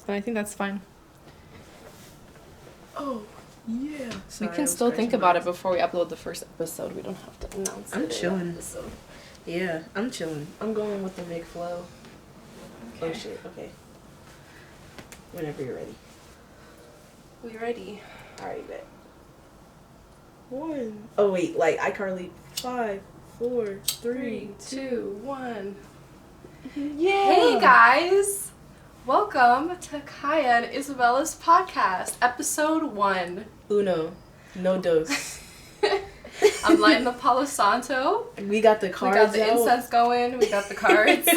but I think that's fine. Oh, yeah. Sorry, we can still think about it before we upload the first episode. We don't have to announce it. I'm chilling. Yeah, I'm chilling. I'm going with the big flow. Okay. Oh, shit. Okay. Whenever you're ready. We ready? Alright, bet. 1. Oh, wait. Like, iCarly. 5, 4, 3, 2, 1. Yeah. Hey, guys. Welcome to Kiya and Isabella's podcast, episode 1. Uno. No dos. I'm lighting the Palo Santo. We got the cards. We got the incense going. We got the cards.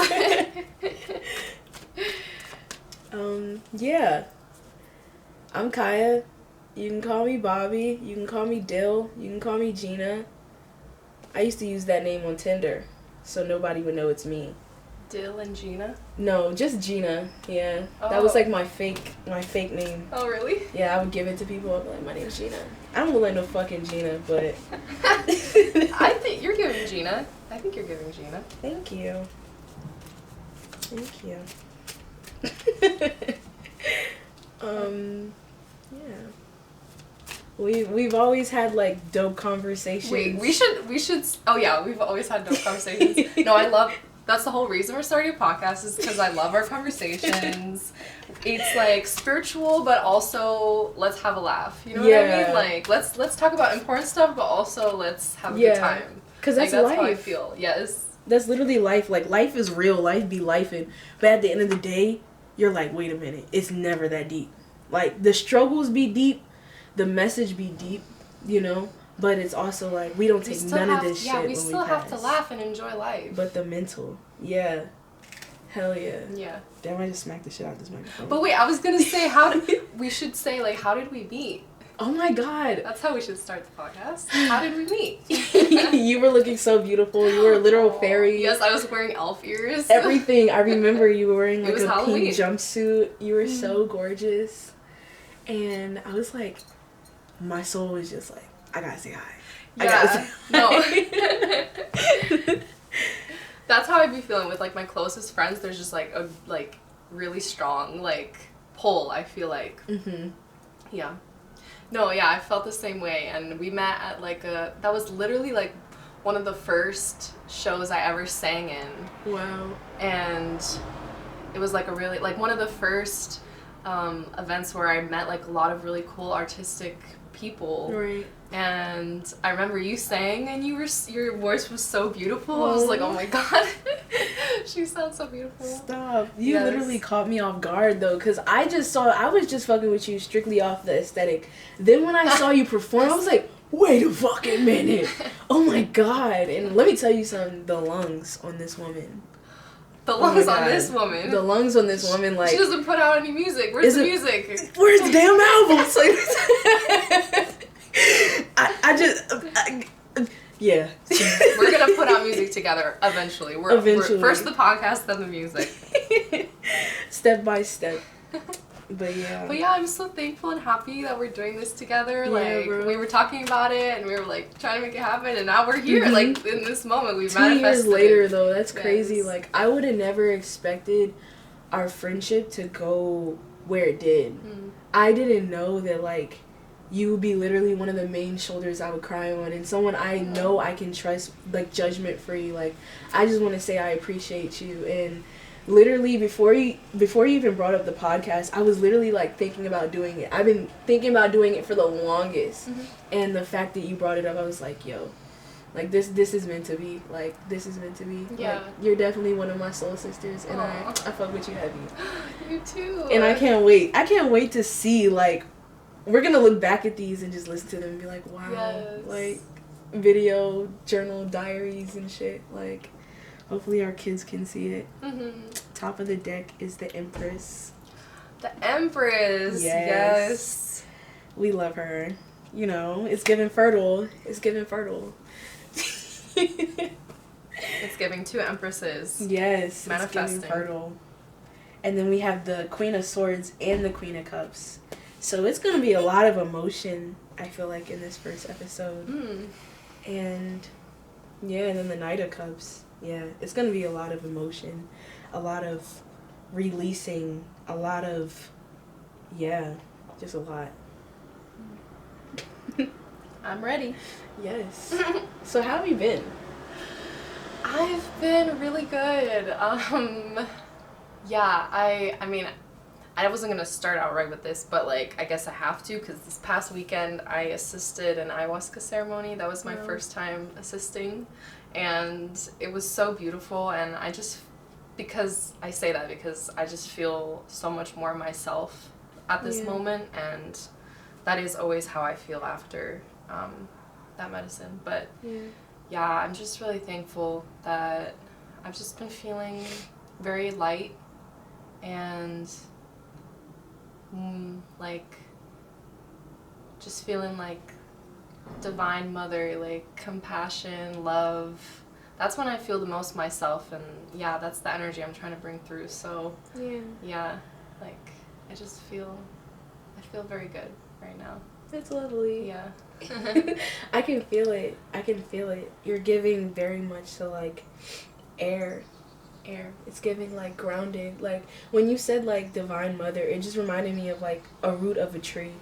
Yeah. I'm Kiya. You can call me Bobby. You can call me Dill. You can call me Gina. I used to use that name on Tinder, so nobody would know it's me. Dill and Gina? No, just Gina. Yeah. Oh. That was like my fake name. Oh, really? Yeah, I would give it to people. I'd be like, my name's Gina. I don't like no fucking Gina, but... I think you're giving Gina. I think you're giving Gina. Thank you. Thank you. Yeah. We've always had like dope conversations. Wait, we should. Oh yeah, we've always had dope conversations. No, I love. That's the whole reason we're starting a podcast is because I love our conversations. It's like spiritual, but also let's have a laugh. You know what I mean? Like let's talk about important stuff, but also let's have a good time. Because that's life. That's how I feel. Yes. That's literally life. Like life is real. Life be lifing. But at the end of the day, you're like, wait a minute. It's never that deep. Like the struggles be deep, the message be deep, you know. But it's also like we don't take none of this shit when we pass. Yeah, we still have to laugh and enjoy life. But the mental, yeah, hell yeah. Yeah. Damn, I just smacked the shit out of this microphone. But wait, I was gonna say we should say like how did we meet? Oh my god. That's how we should start the podcast. How did we meet? You were looking so beautiful. You were a literal fairy. Yes, I was wearing elf ears. Everything. I remember you were wearing like a Halloween. pink jumpsuit. You were so gorgeous. And I was like, my soul was just like, I gotta say hi. Yeah. No. That's how I'd be feeling with like my closest friends. There's just like a really strong like pull. I feel like. Mm-hmm. Yeah. No, yeah, I felt the same way, and we met at like that was literally like one of the first shows I ever sang in. Wow. And it was like a really like one of the first events where I met like a lot of really cool artistic people. Right. And I remember you sang, and your voice was so beautiful. I was like, oh my god, she sounds so beautiful. Stop! You literally caught me off guard though, cause I was just fucking with you strictly off the aesthetic. Then when I saw you perform, I was like, wait a fucking minute! Oh my god! And let me tell you something: the lungs on this woman. The lungs on this woman. The lungs on this woman, like she doesn't put out any music. Where's the music? Where's the damn album? Yeah. We're gonna put out music together eventually. We're first the podcast, then the music. Step by step. But yeah, I'm so thankful and happy that we're doing this together. Yeah, like bro. We were talking about it and we were like trying to make it happen, and now we're here. Mm-hmm. Like in this moment, we've manifested 2 years later though, that's yes. crazy. Like I would have never expected our friendship to go where it did. I didn't know that like you would be literally one of the main shoulders I would cry on, and someone I know I can trust, like judgment free. Like I just want to say I appreciate you. And literally before you even brought up the podcast, I was literally like thinking about doing it. I've been thinking about doing it for the longest. Mm-hmm. And the fact that you brought it up, I was like, yo, like this is meant to be. Like this is meant to be. Yeah. Like, you're definitely one of my soul sisters, and I fuck with you heavy. You too. And I can't wait to see, like, we're gonna look back at these and just listen to them and be like, wow. Yes. Like video, journal, diaries and shit. Like hopefully our kids can see it. Mm-hmm. Top of the deck is the Empress. The Empress. Yes. We love her. You know, it's giving fertile. It's giving fertile. It's giving 2 Empresses. Yes. Manifesting. It's giving fertile. And then we have the Queen of Swords and the Queen of Cups. So it's going to be a lot of emotion, I feel like, in this first episode. And yeah, and then the Knight of Cups. Yeah, it's going to be a lot of emotion, a lot of releasing, a lot of Yeah, just a lot. I'm ready. Yes. So how have you been? I've been really good. Yeah, I mean, I wasn't gonna start out right with this, but like I guess I have to because this past weekend I assisted an ayahuasca ceremony. That was my first time assisting, and it was so beautiful. And I just because I say that because I just feel so much more myself at this moment, and that is always how I feel after that medicine. But yeah, I'm just really thankful that I've just been feeling very light and like just feeling like divine mother, like compassion, love. That's when I feel the most myself, and yeah, that's the energy I'm trying to bring through. So yeah, like I feel very good right now. That's lovely. Yeah. I can feel it. You're giving very much to like air. It's giving like grounded. Like when you said like divine mother, it just reminded me of like a root of a tree,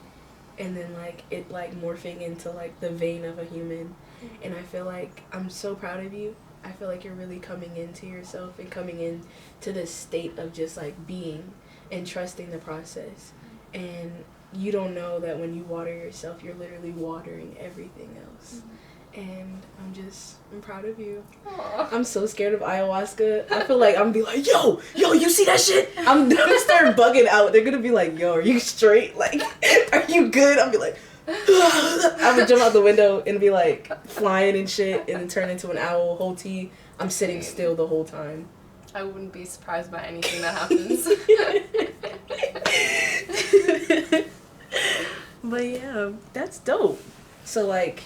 and then like it like morphing into like the vein of a human. And I feel like I'm so proud of you. I feel like you're really coming into yourself and coming into this state of just like being and trusting the process. And you don't know that when you water yourself, you're literally watering everything else. And I'm proud of you. Aww. I'm so scared of ayahuasca. I feel like I'm gonna be like, yo, you see that shit? I'm gonna start bugging out. They're gonna be like, yo, are you straight? Like, are you good? I'll be like, I'm gonna jump out the window and be like flying and shit, and then turn into an owl. Whole tea. I'm sitting still the whole time. I wouldn't be surprised by anything that happens. But yeah, that's dope. So like,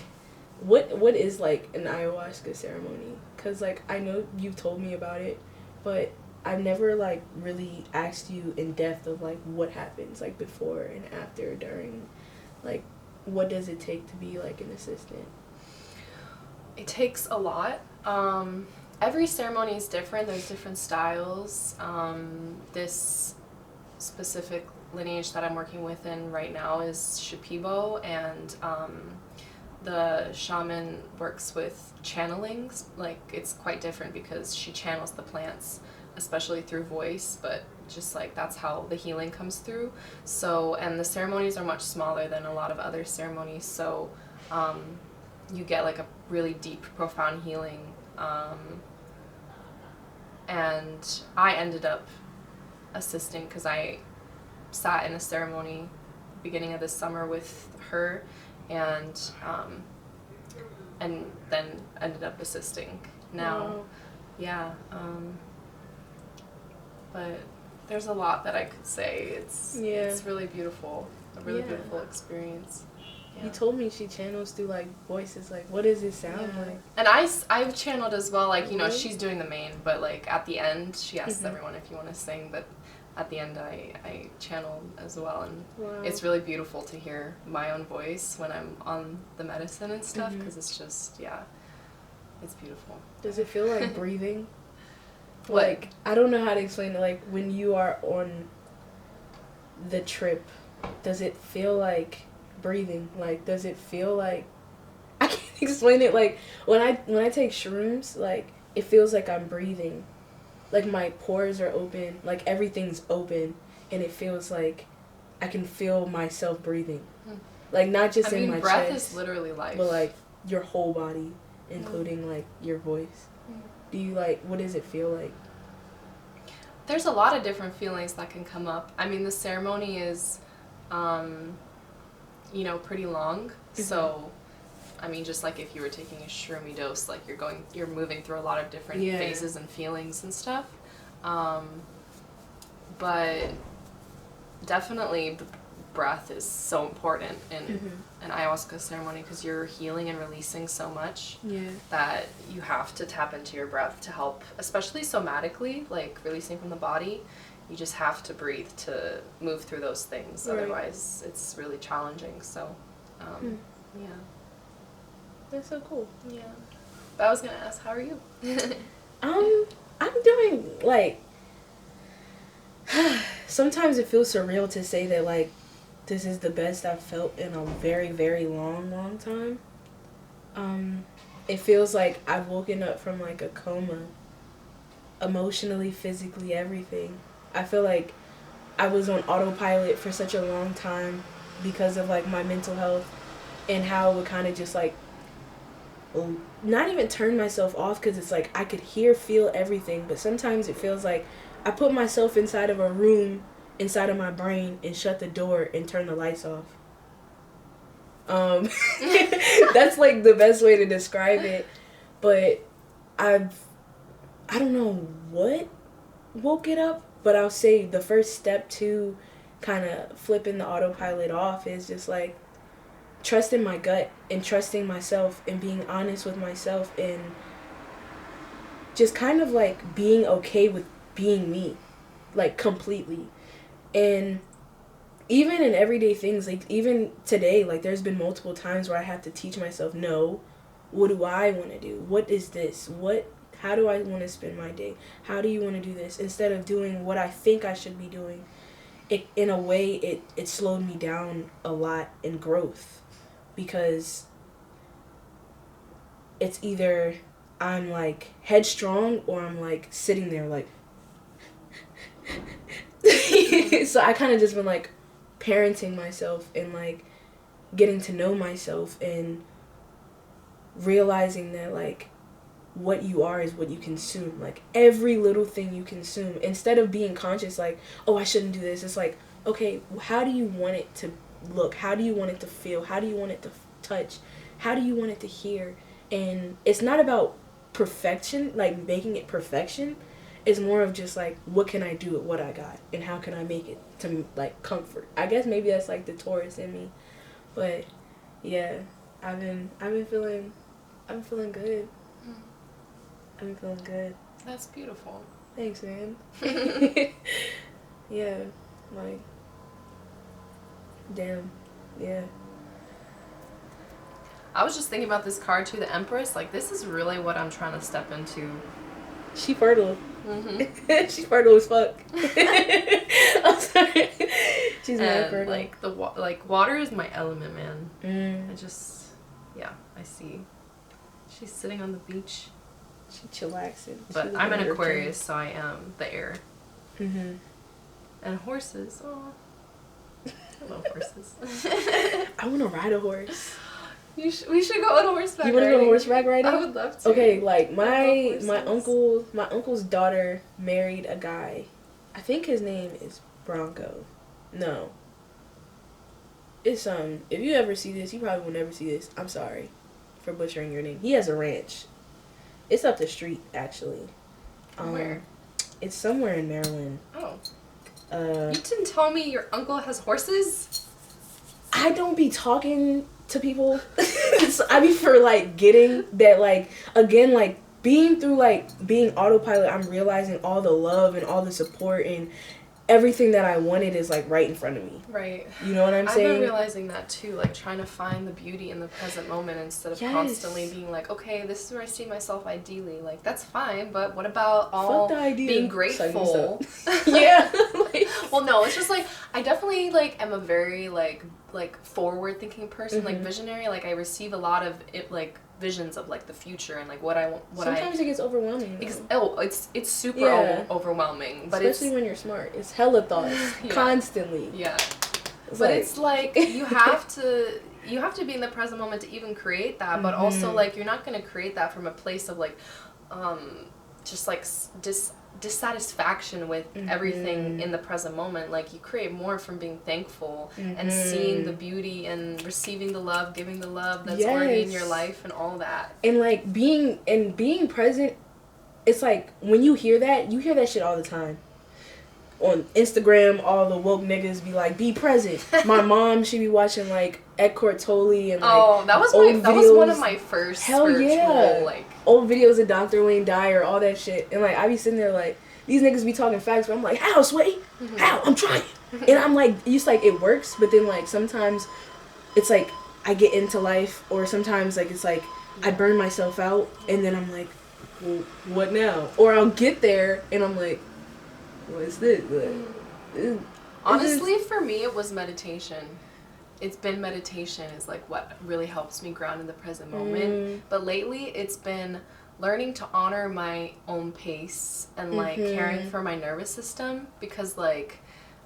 what is like an ayahuasca ceremony? Cause like I know you've told me about it, but I've never like really asked you in depth of like what happens like before and after, during, like what does it take to be like an assistant? It takes a lot. Every ceremony is different. There's different styles. This specific lineage that I'm working with in right now is Shipibo, and the shaman works with channelings. Like it's quite different because she channels the plants, especially through voice, but just like that's how the healing comes through. So, and the ceremonies are much smaller than a lot of other ceremonies, so you get like a really deep, profound healing. And I ended up assisting because I sat in a ceremony beginning of this summer with her, and then ended up assisting now. Wow. Yeah. But there's a lot that I could say. It's really beautiful. A really beautiful experience. Yeah. You told me she channels through like voices. Like, what does it sound like? And I've channeled as well. Like, you know, she's doing the main, but like at the end, she asks everyone if you want to sing. But at the end, I channel as well, and it's really beautiful to hear my own voice when I'm on the medicine and stuff, because it's just it's beautiful. Does it feel like breathing? What? Like, I don't know how to explain it. Like when you are on the trip, does it feel like breathing? Like, does it feel like, I can't explain it. Like when I take shrooms, like it feels like I'm breathing. Like my pores are open, like everything's open, and it feels like I can feel myself breathing. Like not just in my breath chest, is literally life, but like your whole body, including like your voice. Do you like, what does it feel like? There's a lot of different feelings that can come up. I mean, the ceremony is you know, pretty long, so I mean, just like if you were taking a shroomy dose, like you're moving through a lot of different phases and feelings and stuff. But definitely the breath is so important in an ayahuasca ceremony, because you're healing and releasing so much that you have to tap into your breath to help, especially somatically, like releasing from the body. You just have to breathe to move through those things. Otherwise, it's really challenging. So, yeah. That's so cool. Yeah. But I was going to ask, how are you? I'm doing, like, Sometimes it feels surreal to say that, like, this is the best I've felt in a very, very long time. It feels like I've woken up from, like, a coma. Emotionally, physically, everything. I feel like I was on autopilot for such a long time because of, like, my mental health and how it would kind of just, like, not even turn myself off, because it's like I could feel everything, but sometimes it feels like I put myself inside of a room inside of my brain and shut the door and turn the lights off. That's like the best way to describe it. But I don't know what woke it up, but I'll say the first step to kind of flipping the autopilot off is just like trusting my gut and trusting myself and being honest with myself and just kind of like being okay with being me, like completely. And even in everyday things, like even today, like there's been multiple times where I have to teach myself, no, what do I want to do? What is this? How do I want to spend my day? How do you want to do this? Instead of doing what I think I should be doing. In a way, it slowed me down a lot in growth, because it's either I'm like headstrong or I'm like sitting there like so I kind of just been like parenting myself and like getting to know myself and realizing that like what you are is what you consume. Like every little thing you consume, instead of being conscious like, oh, I shouldn't do this, it's like, okay, how do you want it to look? How do you want it to feel? How do you want it to touch? How do you want it to hear? And it's not about perfection, like making it perfection. It's more of just like, what can I do with what I got, and how can I make it to like comfort? I guess maybe that's like the Taurus in me, but yeah, I've been feeling good. I've been feeling good. That's beautiful. Thanks, man. Yeah, like, damn, yeah. I was just thinking about this card too, the Empress. Like, this is really what I'm trying to step into. She fertile. Mm-hmm. She's fertile as fuck. I'm sorry. She's mad fertile. Like water is my element, man. I see. She's sitting on the beach. She chillaxing. But I'm an Aquarius, so I am the air. Mm-hmm. And horses. Oh, I love horses. I want to ride a horse. We should go on horseback. You want to go on horseback riding? I would love to. Okay, like my uncle's daughter married a guy. I think his name is Bronco. No. It's if you ever see this, you probably will never see this. I'm sorry for butchering your name. He has a ranch. It's up the street, actually. Where? It's somewhere in Maryland. Oh. You didn't tell me your uncle has horses? I don't be talking to people. So I be for like getting that, like, again, like being through like being autopilot, I'm realizing all the love and all the support and everything that I wanted is like right in front of me. Right. You know what I'm saying? I've been realizing that too, like trying to find the beauty in the present moment instead of constantly being like, okay, this is where I see myself ideally. Like, that's fine, but what about all being grateful? Yeah. Well, no, it's just like I definitely like am a very like forward thinking person, like visionary. Like I receive a lot of it, like visions of like the future and like what I want. Sometimes it gets overwhelming. It's super overwhelming, but especially when you're smart. It's hella thoughts constantly. Yeah, but it's like you have to be in the present moment to even create that. But also like you're not gonna create that from a place of like, just like dissatisfaction with everything in the present moment. Like you create more from being thankful and seeing the beauty and receiving the love, giving the love that's already in your life and all that. And like being present, it's like when you hear that shit all the time. On Instagram, all the woke niggas be like, be present. My mom, she be watching like Eckhart Tolle and like that was one of my first spiritual like old videos of Dr. Wayne Dyer, all that shit. And like I be sitting there like these niggas be talking facts, but I'm like, how, Sway? How? I'm trying. And I'm like, it's like it works, but then like sometimes it's like I get into life, or sometimes like it's like I burn myself out and then I'm like, well, what now? Or I'll get there and I'm like, what is this? Honestly, for me, it was meditation. It's been meditation is like what really helps me ground in the present moment. But lately, it's been learning to honor my own pace and like caring for my nervous system, because like,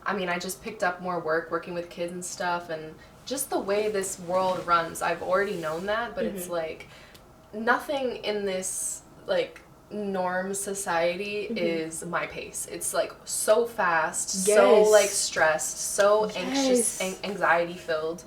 I mean, I just picked up more work working with kids and stuff, and just the way this world runs, I've already known that, but it's like nothing in this like norm society is my pace. It's like so fast, so like stressed, so anxious, anxiety filled,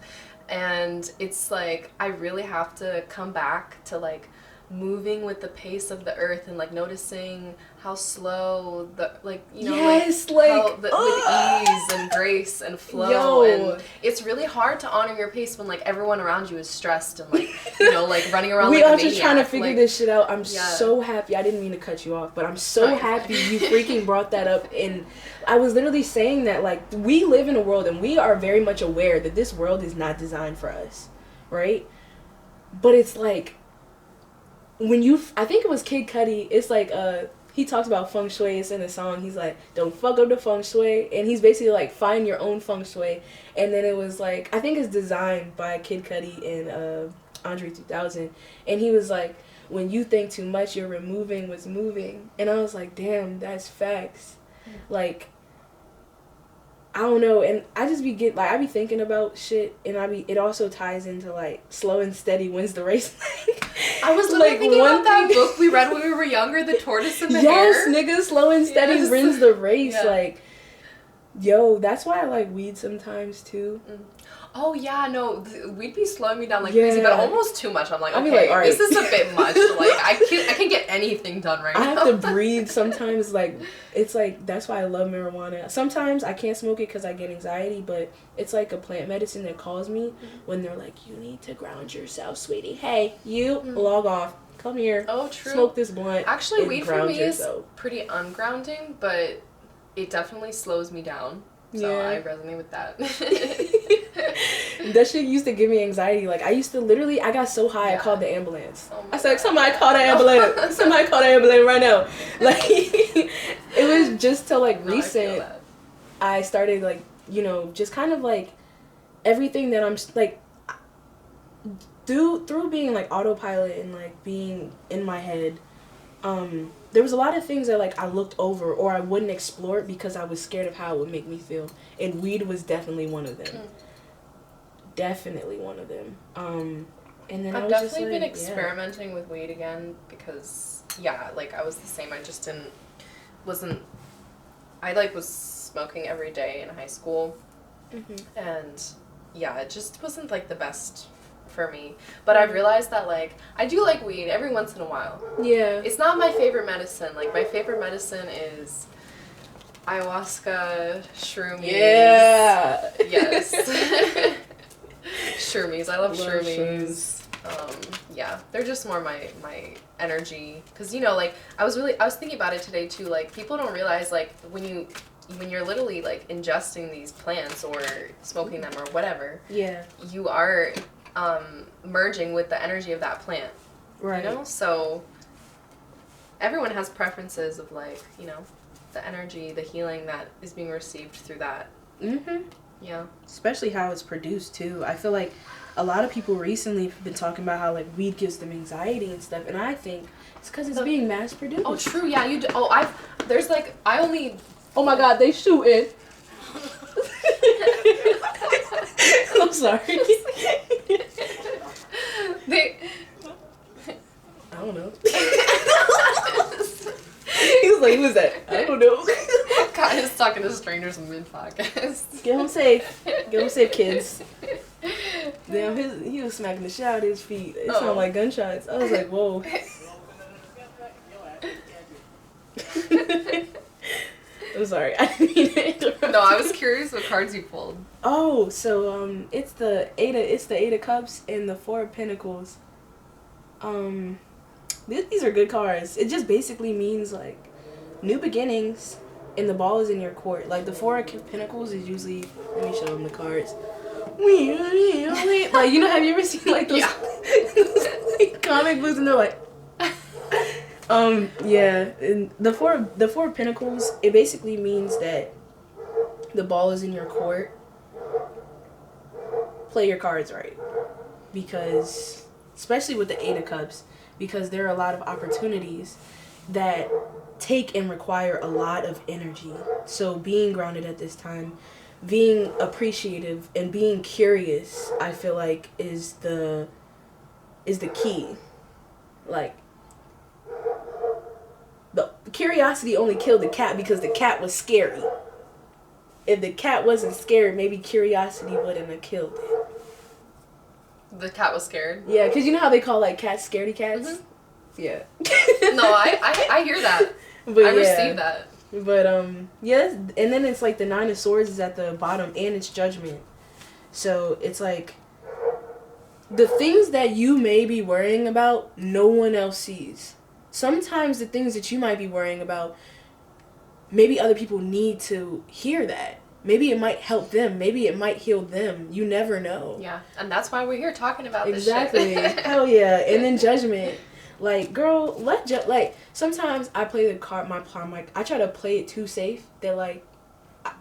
and it's like I really have to come back to like moving with the pace of the earth and like noticing how slow the like you know with ease and grace and flow. And it's really hard to honor your pace when like everyone around you is stressed and like you know like running around we like are just trying to figure this shit out. I'm yeah. so happy. I didn't mean to cut you off, but I'm so happy you freaking brought that up. And I was literally saying that like we live in a world and we are very much aware that this world is not designed for us, right? But it's like when I think it was Kid Cudi, it's like he talks about feng shui. It's in a song. He's like, don't fuck up the feng shui, and he's basically like, find your own feng shui. And then it was like, I think it's designed by Kid Cudi and Andre 2000, and he was like, when you think too much, you're removing what's moving. And I was like, damn, that's facts. Like, I don't know, and I just be I be thinking about shit, and it also ties into like slow and steady wins the race. I was literally like, thinking about that book we read when we were younger, The Tortoise and the Hare. Yes, nigga, slow and steady wins the race. Yeah. Like, yo, that's why I like weed sometimes too. Oh yeah, no, we'd be slowing me down like crazy, but almost too much. I'm like, okay, like, this is a bit much. Like, I can't get anything done right now. I have to breathe sometimes. Like, it's like, that's why I love marijuana. Sometimes I can't smoke it because I get anxiety, but it's like a plant medicine that calls me when they're like, you need to ground yourself, sweetie. Hey, you log off. Come here. Oh, true. Smoke this blunt. Actually, weed for me is pretty ungrounding, but it definitely slows me down. So I resonate with that. That shit used to give me anxiety. Like, I used to literally, I got so high, I called the ambulance. I said, somebody call the ambulance. Somebody call the ambulance right now. Like, it was just till, like, recent, I started, like, you know, just kind of, like, everything that I'm, like, through being, like, autopilot and, like, being in my head, there was a lot of things that like I looked over or I wouldn't explore it because I was scared of how it would make me feel, and weed was definitely one of them. Definitely one of them. And then I've definitely been experimenting with weed again because like I was the same. I just I like was smoking every day in high school, and it just wasn't like the best for me. But I've realized that like I do like weed every once in a while. Yeah. It's not my favorite medicine. Like my favorite medicine is ayauasca, shroomies. Yeah. Yes. Shroomies. I love shroomies. They're just more my energy. Cause you know, like I was thinking about it today too. Like people don't realize like when you're literally like ingesting these plants or smoking them or whatever. Yeah. You are merging with the energy of that plant. Right. You know? So everyone has preferences of like, you know, the energy, the healing that is being received through that. Yeah. Especially how it's produced too. I feel like a lot of people recently have been talking about how like weed gives them anxiety and stuff, and I think it's because it's being mass produced. Oh, true. Yeah, you do. Oh, oh my God, they shooting. I'm sorry. I don't know. He was like, who is that? I don't know. God is talking to strangers in mid-podcast. Get him safe. Get him safe, kids. Damn, he was smacking the shit out of his feet. It sounded like gunshots. I was like, whoa. I'm sorry. I didn't mean to interrupt. No, I was curious what cards you pulled. Oh, so it's the Eight of Cups and the Four of Pentacles. These are good cards. It just basically means like new beginnings, and the ball is in your court. Like the Four of Pentacles is usually, let me show them the cards. Like, you know, have you ever seen like those, those like, comic books and they're like and the four of Pentacles, it basically means that the ball is in your court, play your cards right. Because, especially with the Eight of Cups, because there are a lot of opportunities that take and require a lot of energy. So being grounded at this time, being appreciative and being curious, I feel like is the key. Like, the curiosity only killed the cat because the cat was scary. If the cat wasn't scared, maybe curiosity wouldn't have killed it. The cat was scared? Yeah, because you know how they call, like, cats scaredy cats? Mm-hmm. Yeah. No, I hear that. But I receive that. But, yes, and then it's, like, the Nine of Swords is at the bottom, and it's Judgment. So, it's, like, the things that you may be worrying about, no one else sees. Sometimes the things that you might be worrying about, maybe other people need to hear that. Maybe it might help them. Maybe it might heal them. You never know. Yeah, and that's why we're here talking about exactly. this shit. Hell yeah. And then Judgment. Like, girl, like, sometimes I play the card, I try to play it too safe that, like,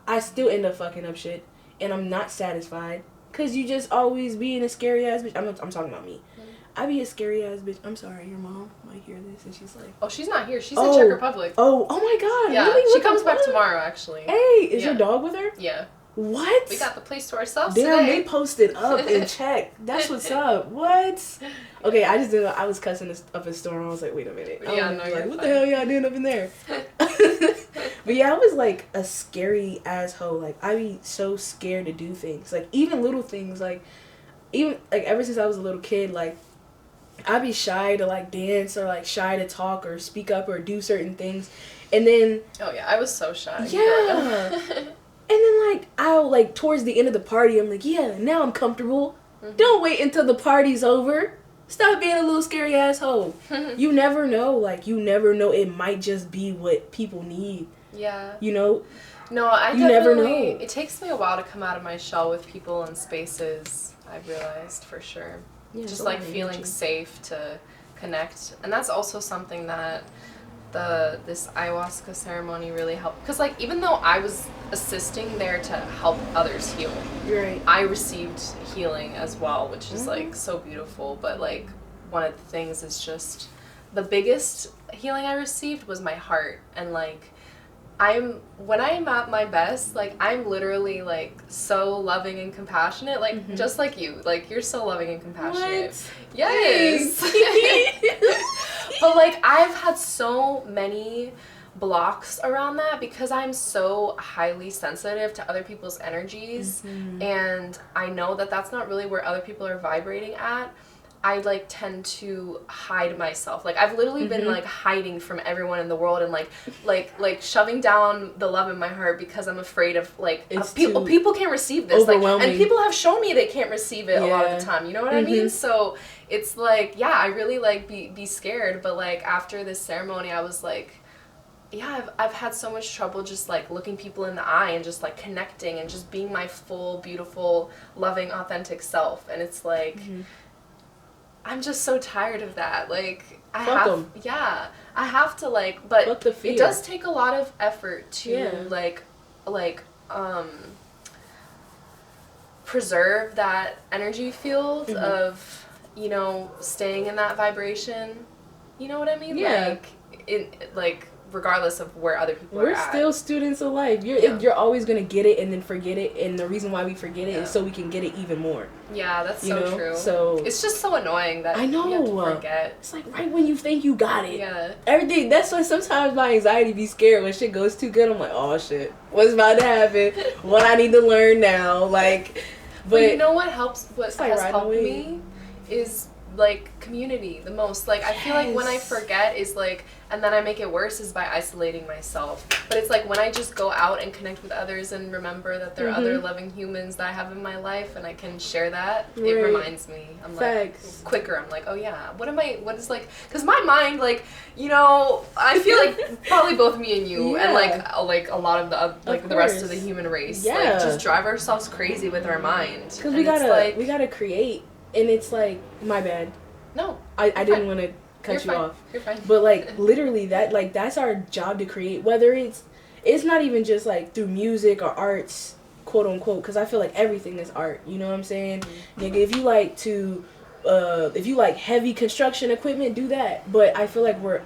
I still end up fucking up shit. And I'm not satisfied. Because you just always being a scary ass bitch. I'm talking about me. Mm-hmm. I be a scary ass bitch. I'm sorry, your mom might hear this and she's like... Oh, she's not here. She's in Czech Republic. Oh my god. Yeah, really? she comes back tomorrow, actually. Hey, is your dog with her? Yeah. What? We got the place to ourselves Damn, today. they posted up in Czech. That's what's up. What? Okay, I just didn't know. I was cussing up a store and I was like, wait a minute. Yeah, no, like, what the hell y'all doing up in there? But yeah, I was like a scary asshole. Like, I be so scared to do things. Like, even little things. Like, even, like, ever since I was a little kid, like, I'd be shy to, like, dance or, like, shy to talk or speak up or do certain things. And then... Oh, yeah, I was so shy. Yeah. And then, like, I'll, like, towards the end of the party, I'm like, yeah, now I'm comfortable. Mm-hmm. Don't wait until the party's over. Stop being a little scary asshole. You never know. Like, you never know. It might just be what people need. Yeah. You know? No, you never know. It takes me a while to come out of my shell with people and spaces, I've realized, for sure. Yeah, just, like, feeling safe to connect. And that's also something that this ayahuasca ceremony really helped. Because, like, even though I was assisting there to help others heal, right, I received healing as well, which is, like, so beautiful. But, like, one of the things is just the biggest healing I received was my heart. And, like, when I'm at my best, like, I'm literally, like, so loving and compassionate, like, just like you. Like, you're so loving and compassionate. What? Yes. But, like, I've had so many blocks around that because I'm so highly sensitive to other people's energies, and I know that that's not really where other people are vibrating at. I, like, tend to hide myself. Like, I've literally been, like, hiding from everyone in the world and, like shoving down the love in my heart because I'm afraid of, like, people can't receive this. Like, and people have shown me they can't receive it a lot of the time. You know what I mean? So it's, like, yeah, I really, like, be scared. But, like, after this ceremony, I was, like, yeah, I've had so much trouble just, like, looking people in the eye and just, like, connecting and just being my full, beautiful, loving, authentic self. And it's, like... I'm just so tired of that. Like, I have to, like, but it does take a lot of effort to, like, preserve that energy field of, you know, staying in that vibration. You know what I mean? Yeah. Like, regardless of where other people are at. We're still students of life. You're always going to get it and then forget it, and the reason why we forget it is so we can get it even more. Yeah, that's so true. So it's just so annoying that I know. You have to forget. It's like right when you think you got it. Yeah. Everything. That's why sometimes my anxiety be scared when shit goes too good. I'm like, oh shit, what's about to happen? What I need to learn now? Like, but you know what helps? What has helped me is, like, community the most. Like, I feel like when I forget is, like, and then I make it worse is by isolating myself. But it's like when I just go out and connect with others and remember that there are other loving humans that I have in my life and I can share that, it reminds me. I'm like, quicker. I'm like, oh yeah, what is, like, because my mind, like, you know, I feel like probably both me and you and, like a lot of the rest of the human race, like, just drive ourselves crazy with our mind. Because we gotta create. And it's like, my bad. No. I didn't want to cut you off. You're fine. But, like, literally, that's our job to create. Whether it's it's not even just like through music or arts, quote unquote, because I feel like everything is art. You know what I'm saying? Nigga, if you like heavy construction equipment, do that. But I feel like we're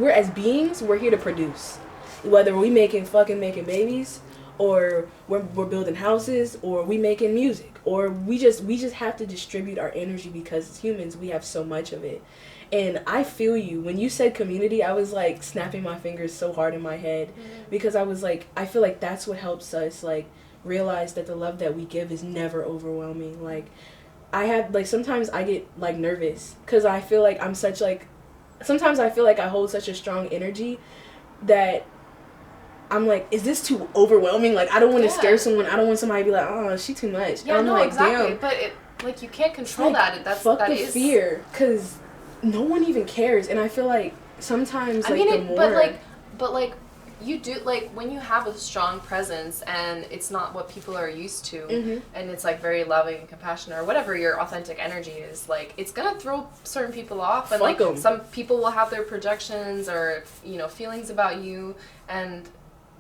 as beings, we're here to produce. Whether we making babies, or we're building houses, or we making music, or we just have to distribute our energy, because as humans we have so much of it. And I feel you when you said community. I was like snapping my fingers so hard in my head, because I was like, I feel like that's what helps us like realize that the love that we give is never overwhelming. Like I have like sometimes I get like nervous because I feel like I'm such like sometimes I feel like I hold such a strong energy that I'm like, is this too overwhelming? Like, I don't want to scare someone. I don't want somebody to be like, oh, she too much. Yeah, I'm no, like, exactly. damn. But it, like, you can't control like, that. Fuck the fear, because no one even cares. And I feel like sometimes, like, the more... But you do, like, when you have a strong presence and it's not what people are used to, and it's, like, very loving and compassionate, or whatever your authentic energy is, like, it's gonna throw certain people off. And, like, some people will have their projections or, you know, feelings about you, and...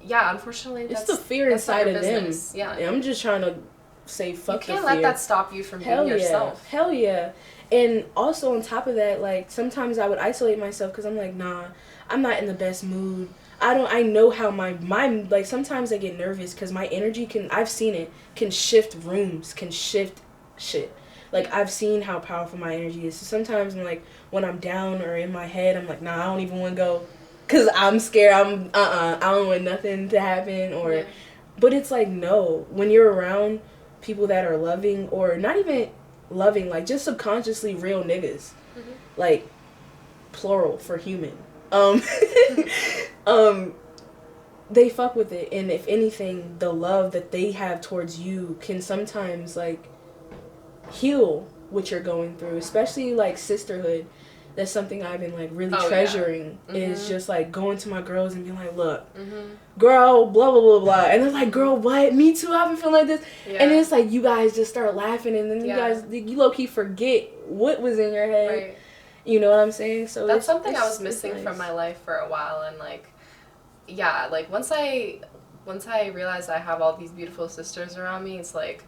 Yeah, unfortunately, it's the fear inside of them. Yeah, I'm just trying to say fuck the fear. You can't let that stop you from being yourself. Hell yeah. And also on top of that, like, sometimes I would isolate myself because I'm like, nah, I'm not in the best mood. I know how my mind, like, sometimes I get nervous because my energy I've seen it, can shift rooms, can shift shit. Like, I've seen how powerful my energy is. So sometimes I'm like, when I'm down or in my head, I'm like, nah, I don't even want to go. Because I'm scared. I don't want nothing to happen. But it's like, no. When you're around people that are loving, or not even loving, like, just subconsciously real niggas. Like, plural for human. They fuck with it. And if anything, the love that they have towards you can sometimes, like, heal what you're going through. Especially, like, sisterhood. That's something I've been, like, really treasuring. Is just, like, going to my girls and being like, look, girl, blah, blah, blah, blah. And they're like, girl, what? Me too, I've been feeling like this. Yeah. And it's like, you guys just start laughing, and then you low-key forget what was in your head. Right. You know what I'm saying? So that's something I was missing from my life for a while. And, like, yeah, like, once I realized I have all these beautiful sisters around me, it's like,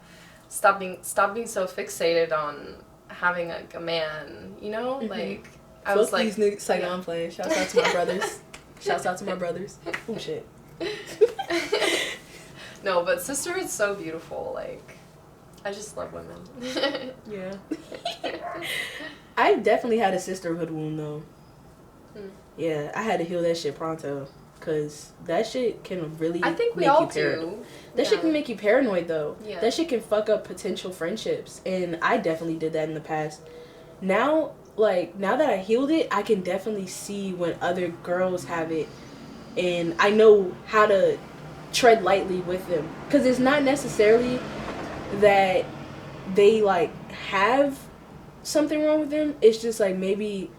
stop being so fixated on having a man, you know? Like, I was like, these niggas, like, I'm playing. Shouts out to my brothers. Shouts out to my brothers. Oh shit. No, but sisterhood's so beautiful. Like, I just love women. Yeah. I definitely had a sisterhood wound though. Yeah, I had to heal that shit pronto, cause that shit can really. I think we all do. That shit can make you paranoid though. Yeah. That shit can fuck up potential friendships, and I definitely did that in the past. Now that I healed it, I can definitely see when other girls have it, and I know how to tread lightly with them. Because it's not necessarily that they, like, have something wrong with them. It's just, like, maybe...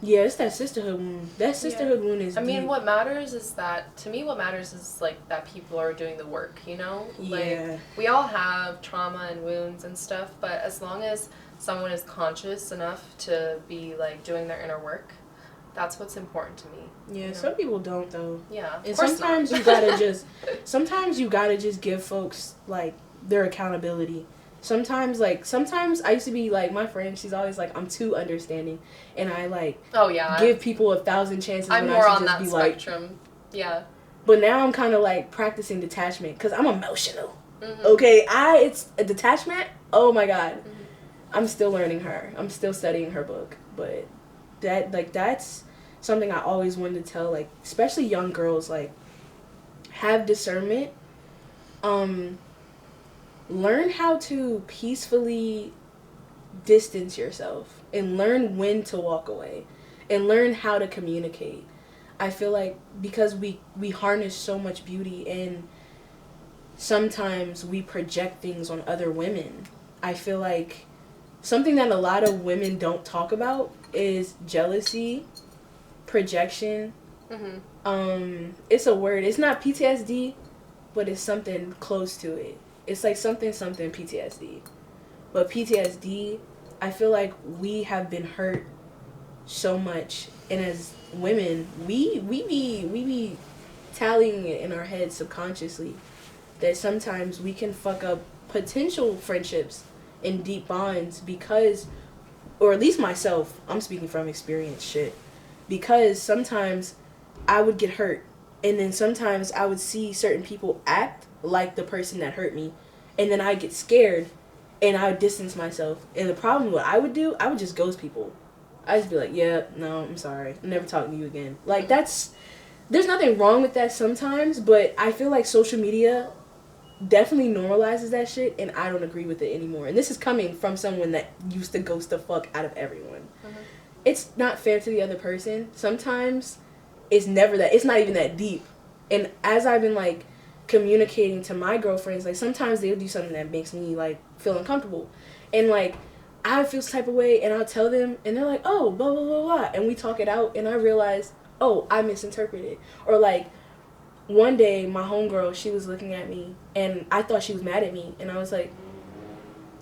Yeah, it's that sisterhood wound. That sisterhood wound is deep. I mean, what matters is that, to me, what matters is, like, that people are doing the work, you know? Yeah. Like, we all have trauma and wounds and stuff, but as long as someone is conscious enough to be, like, doing their inner work, that's what's important to me. Yeah, you know? some people don't, though. Yeah, and sometimes you gotta just give folks, like, their accountability. Sometimes I used to be, like, my friend, she's always like, I'm too understanding. And I, like, give people 1,000 chances. I'm more on that spectrum. Like, yeah. But now I'm kind of, like, practicing detachment, because I'm emotional. Okay? It's a detachment. Oh, my God. I'm still learning her. I'm still studying her book. But that's something I always wanted to tell, like, especially young girls, like, have discernment. Learn how to peacefully distance yourself, and learn when to walk away, and learn how to communicate. I feel like because we harness so much beauty, and sometimes we project things on other women. I feel like something that a lot of women don't talk about is jealousy, projection. It's a word. It's not PTSD, but it's something close to it. It's like something PTSD. But PTSD, I feel like we have been hurt so much. And as women, we be tallying it in our heads subconsciously that sometimes we can fuck up potential friendships and deep bonds because, or at least myself, I'm speaking from experience shit, because sometimes I would get hurt, and then sometimes I would see certain people act like the person that hurt me, and then I'd get scared and I would distance myself. And the problem, what I would do, I would just ghost people. I'd just be like, yeah, no, I'm sorry, I'm never talking to you again. Like, there's nothing wrong with that sometimes, but I feel like social media definitely normalizes that shit, and I don't agree with it anymore. And this is coming from someone that used to ghost the fuck out of everyone. It's not fair to the other person. Sometimes it's not even that deep. And as I've been like communicating to my girlfriends, like sometimes they'll do something that makes me like feel uncomfortable, and like I feel some type of way, and I'll tell them, and they're like, oh, blah blah blah blah, and we talk it out, and I realize, oh, I misinterpreted. Or like one day my homegirl, she was looking at me and I thought she was mad at me, and I was like,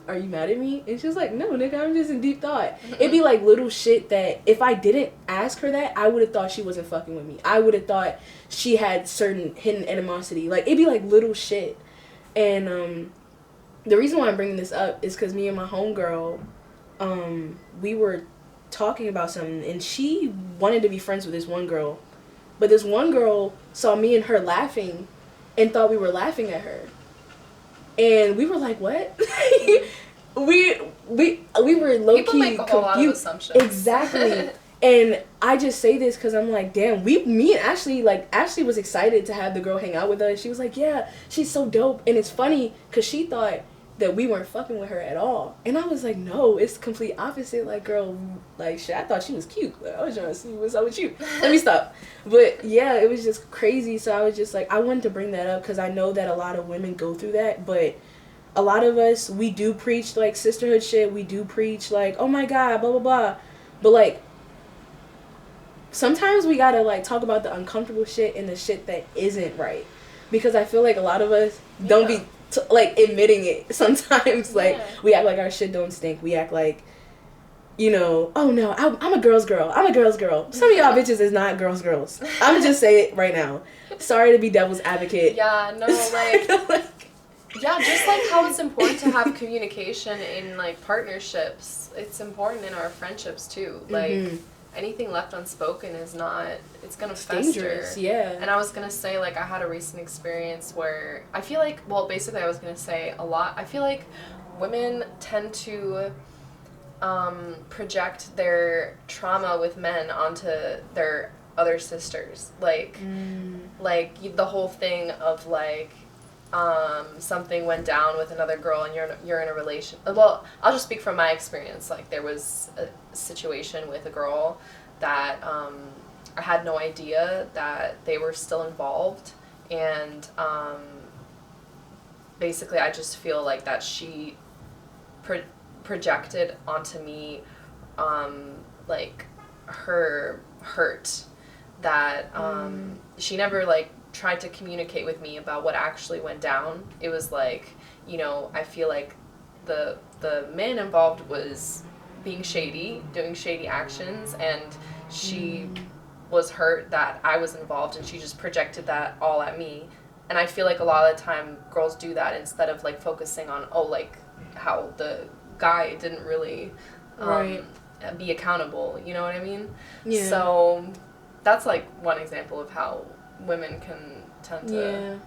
are you mad at me? And she was like, no, nigga, I'm just in deep thought. It'd be like little shit that if I didn't ask her that, I would have thought she wasn't fucking with me. I would have thought she had certain hidden animosity. Like, it'd be like little shit. And the reason why I'm bringing this up is because me and my homegirl, we were talking about something, and she wanted to be friends with this one girl, but this one girl saw me and her laughing and thought we were laughing at her, and we were like, what? we were low-key confused. Lot of assumptions. Exactly. And I just say this because I'm like, damn, me and Ashley was excited to have the girl hang out with us. She was like, yeah, she's so dope. And it's funny because she thought that we weren't fucking with her at all. And I was like, no, it's complete opposite. Like, girl, like, shit, I thought she was cute. Like, I was trying to see what's up with you. Let me stop. But, yeah, it was just crazy. So I was just like, I wanted to bring that up because I know that a lot of women go through that. But a lot of us, we do preach, like, sisterhood shit. We do preach, like, oh, my God, blah, blah, blah. But, like, sometimes we gotta, like, talk about the uncomfortable shit and the shit that isn't right. Because I feel like a lot of us don't be like admitting it sometimes. Like, we act like our shit don't stink. We act like, you know, oh no, I'm a girl's girl. I'm a girl's girl. Some of y'all bitches is not girls. I'm just say it right now. Sorry to be devil's advocate. Yeah, no, like yeah, just like how it's important to have communication in like partnerships, it's important in our friendships too. Like anything left unspoken is not, it's gonna fester. Dangerous, yeah. And I was gonna say, like, I had a recent experience where I feel like, well, basically I was gonna say a lot, I feel like women tend to project their trauma with men onto their other sisters. Like, like the whole thing of like, something went down with another girl and you're in a relation. Well, I'll just speak from my experience. Like, there was a situation with a girl that I had no idea that they were still involved, and basically I just feel like that she projected onto me like her hurt, that she never like tried to communicate with me about what actually went down. It was like, you know, I feel like the man involved was being shady, doing shady actions, and she was hurt that I was involved, and she just projected that all at me. And I feel like a lot of the time girls do that instead of like focusing on, oh, like how the guy didn't really be accountable, you know what I mean? Yeah. So that's like one example of how women can tend to,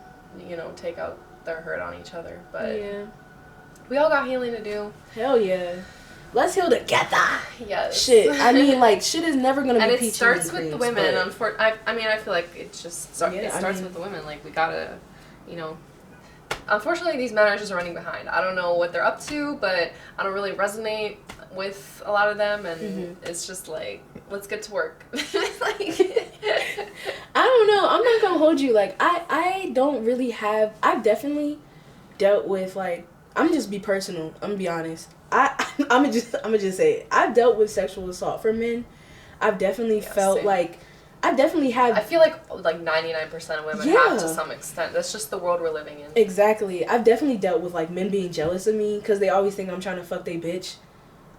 you know, take out their hurt on each other. But we all got healing to do. Hell yeah. Let's heal together. Yes. Shit. I mean, like, shit is never going to be peachy and it starts with creams, the women. but I mean, I feel like it just starts with the women. Like, we gotta, you know. Unfortunately, these men are just running behind. I don't know what they're up to, but I don't really resonate with a lot of them, and it's just like, let's get to work. Like, I don't know. I'm not gonna hold you. Like, I don't really have. I've definitely dealt with, like, I'm gonna just be personal. I'm gonna be honest. I'm gonna just say it. I've dealt with sexual assault from men. I've definitely felt like. I definitely have. I feel like 99% of women have to some extent. That's just the world we're living in. Exactly. I've definitely dealt with like men being jealous of me because they always think I'm trying to fuck they bitch.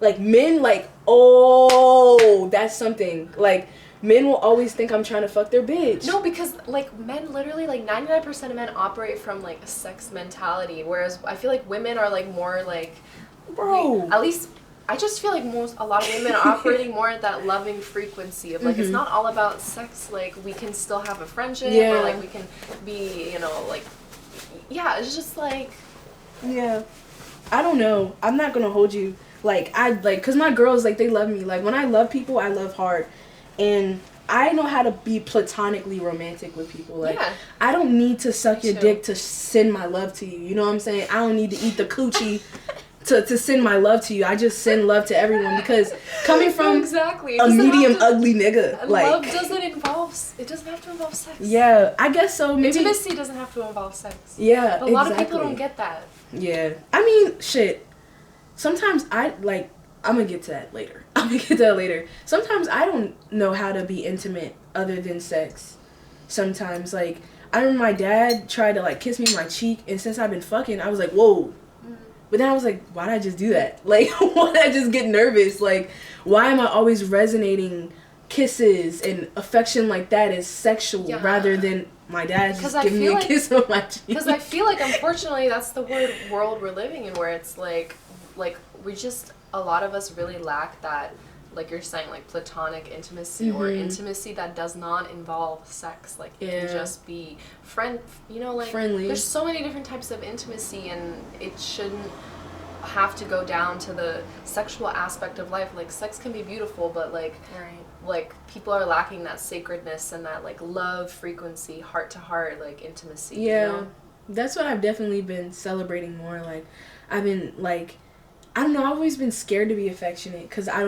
Like, men, like, oh, that's something. Like, men will always think I'm trying to fuck their bitch. No, because, like, men literally, like, 99% of men operate from, like, a sex mentality, whereas I feel like women are, like, more, like... Bro. At least, I just feel like a lot of women are operating more at that loving frequency of, like, it's not all about sex, like, we can still have a friendship, or, like, we can be, you know, like... Yeah, it's just, like... Yeah. I don't know. I'm not gonna hold you. Like, because my girls, like, they love me. Like, when I love people, I love hard. And I know how to be platonically romantic with people. Like, I don't need to suck your dick to send my love to you. You know what I'm saying? I don't need to eat the coochie to send my love to you. I just send love to everyone because coming from a medium ugly nigga. Like, love doesn't involve, it doesn't have to involve sex. Yeah, I guess so. Maybe intimacy doesn't have to involve sex. Yeah, but a lot of people don't get that. Yeah. I mean, shit. Sometimes I'm gonna get to that later. Sometimes I don't know how to be intimate other than sex. Sometimes, like, I remember my dad tried to, like, kiss me on my cheek, and since I've been fucking, I was like, whoa. But then I was like, why did I just do that? Like, why did I just get nervous? Like, why am I always resonating kisses and affection like that as sexual rather than my dad just giving me a kiss on my cheek? Because I feel like, unfortunately, that's the world we're living in, where it's like we just, a lot of us really lack that, like you're saying, like, platonic intimacy or intimacy that does not involve sex. Like, it can just be you know, like, friendly. There's so many different types of intimacy, and it shouldn't have to go down to the sexual aspect of life. Like, sex can be beautiful, but, like, like, people are lacking that sacredness and that, like, love frequency, heart to heart, like, intimacy. Yeah, you know? That's what I've definitely been celebrating more. Like, I've been, like, I don't know, I've always been scared to be affectionate because I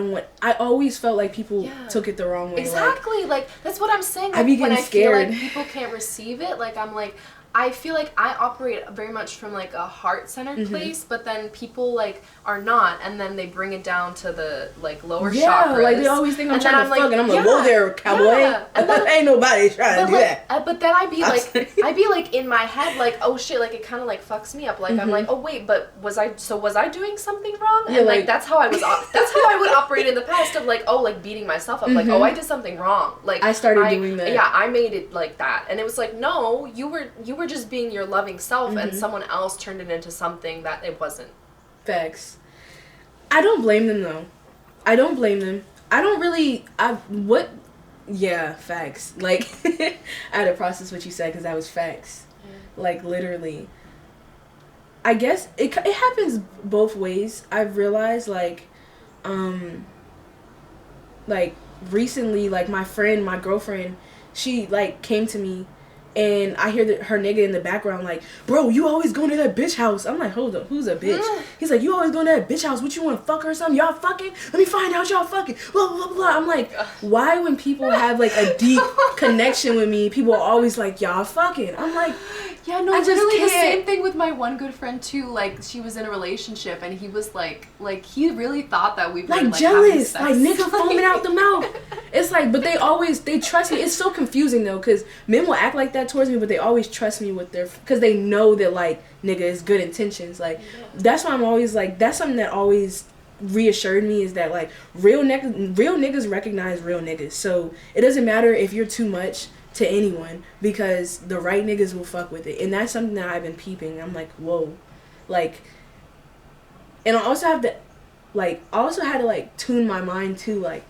always felt like people took it the wrong way. Exactly, like, that's what I'm saying. Like, I be getting scared. Feel like people can't receive it, like, I'm like, I feel like I operate very much from, like, a heart-centered place, but then people, like, are not, and then they bring it down to the, like, lower chakras. Like, they always think I'm trying to fuck, and I'm like, whoa there, cowboy. And then, ain't nobody trying to do that. But then I'd be like, in my head, like, oh shit, like, it kind of, like, fucks me up. Like, I'm like, oh wait, but was I doing something wrong? And, like, that's how I would operate in the past of, like, oh, like, beating myself up. Like, oh, I did something wrong. Like, I started doing that. Yeah, I made it like that. And it was like, no, you were just being your loving self, and someone else turned it into something that it wasn't. Facts. I don't blame them, though. I don't blame them. I don't really... Yeah, facts. Like, I had to process what you said because that was facts. Yeah. Like, literally. I guess it happens both ways. I've realized, like, recently, like, my girlfriend, she, like, came to me, and I hear her nigga in the background like, bro, you always going to that bitch house. I'm like, hold up, who's a bitch? He's like, you always going to that bitch house. What, you want to fuck her or something? Y'all fucking? Let me find out y'all fucking. Blah, blah, blah. I'm like, why when people have, like, a deep connection with me, people are always like, y'all fucking? I'm like, yeah, no, literally the same thing with my one good friend too. Like, she was in a relationship, and he was like he really thought that we were like jealous, like nigga foaming out the mouth. It's like, but they trust me. It's so confusing though, because men will act like that towards me, but they always trust me with because they know that, like, nigga is good intentions. Like, that's why I'm always like, that's something that always reassured me, is that, like, real niggas recognize real niggas. So it doesn't matter if you're too much to anyone, because the right niggas will fuck with it. And that's something that I've been peeping. I'm like, whoa. Like, and I also had to, like, tune my mind to, like,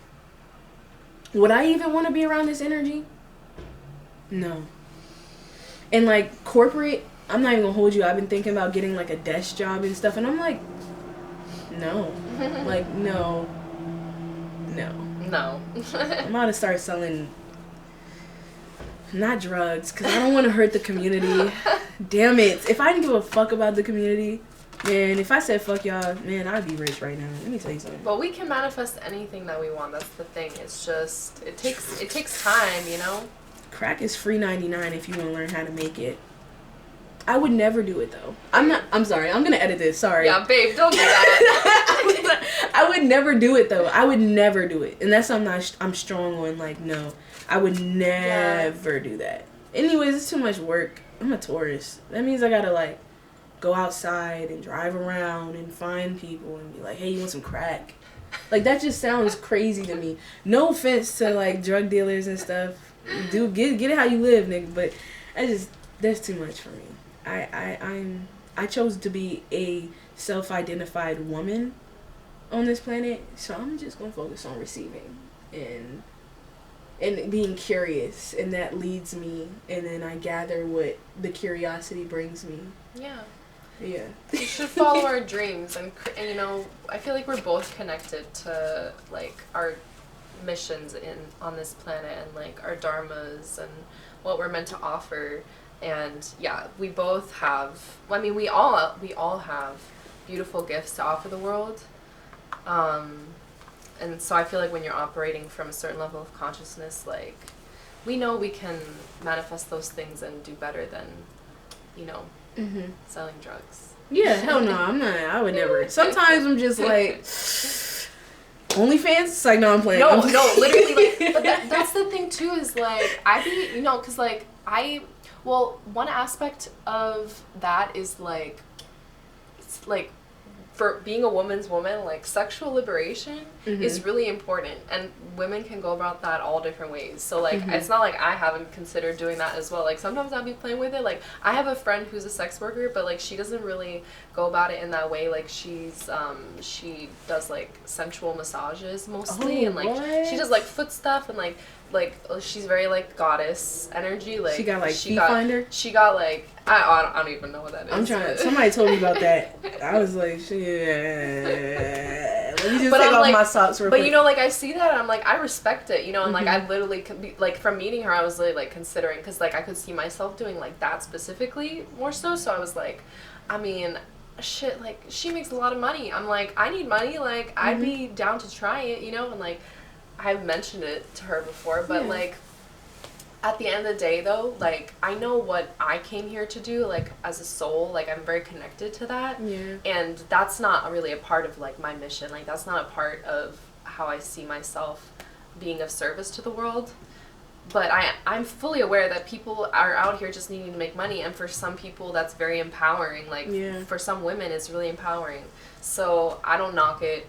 would I even want to be around this energy? No. And, like, corporate, I'm not even gonna hold you, I've been thinking about getting, like, a desk job and stuff, and I'm like, no. Like, no. I'm about to start selling, not drugs, because I don't want to hurt the community. Damn it. If I didn't give a fuck about the community, man, if I said fuck y'all, man, I'd be rich right now. Let me tell you something. But we can manifest anything that we want. That's the thing. It's just, it takes time, you know? Crack is free 99 if you want to learn how to make it. I would never do it, though. I'm sorry. I'm going to edit this. Sorry. Yeah, babe, don't do that. I would never do it, though. I would never do it. And that's something I'm strong on. Like, no. I would never do that. Anyways, it's too much work. I'm a tourist. That means I got to, like, go outside and drive around and find people and be like, hey, you want some crack? Like, that just sounds crazy to me. No offense to, like, drug dealers and stuff. Dude, get it how you live, nigga. But that's too much for me. I chose to be a self-identified woman on this planet, so I'm just gonna focus on receiving and being curious, and that leads me, and then I gather what the curiosity brings me. Yeah. Yeah. We should follow our dreams, and you know, I feel like we're both connected to like our missions on this planet, and like our dharmas and what we're meant to offer. And yeah, we both have, I mean, we all have beautiful gifts to offer the world. And so I feel like when you're operating from a certain level of consciousness, like, we know we can manifest those things and do better than, you know, selling drugs. Yeah, hell no, I'm not. I would never. Sometimes I'm just like, OnlyFans? It's like, no, I'm playing. No, literally, like, but that's the thing too, is like, you know, because like, one aspect of that is like, it's like, for being a woman, like, sexual liberation is really important, and women can go about that all different ways. So like, it's not like I haven't considered doing that as well. Like, sometimes I'll be playing with it. Like, I have a friend who's a sex worker, but like, she doesn't really go about it in that way. Like, she does like sensual massages mostly, and like, what? she does like foot stuff, and like she's very like goddess energy. Like, she got like feet finder. She got like, I don't even know what that is. I'm trying. Somebody told me about that. I was like, shit. Let me just take off my socks real quick. But you know, like, I see that, and I'm like, I respect it, you know, and like, I literally could be like, from meeting her, I was really like considering, because like, I could see myself doing like that specifically more so. So I was like, I mean, shit, like, she makes a lot of money. I'm like, I need money. Like, I'd be down to try it, you know, and like, I've mentioned it to her before, but like, at the end of the day, though, like, I know what I came here to do, like, as a soul. Like, I'm very connected to that. Yeah. And that's not really a part of, like, my mission. Like, that's not a part of how I see myself being of service to the world. But I'm fully aware that people are out here just needing to make money. And for some people, that's very empowering. Like, for some women, it's really empowering. So I don't knock it.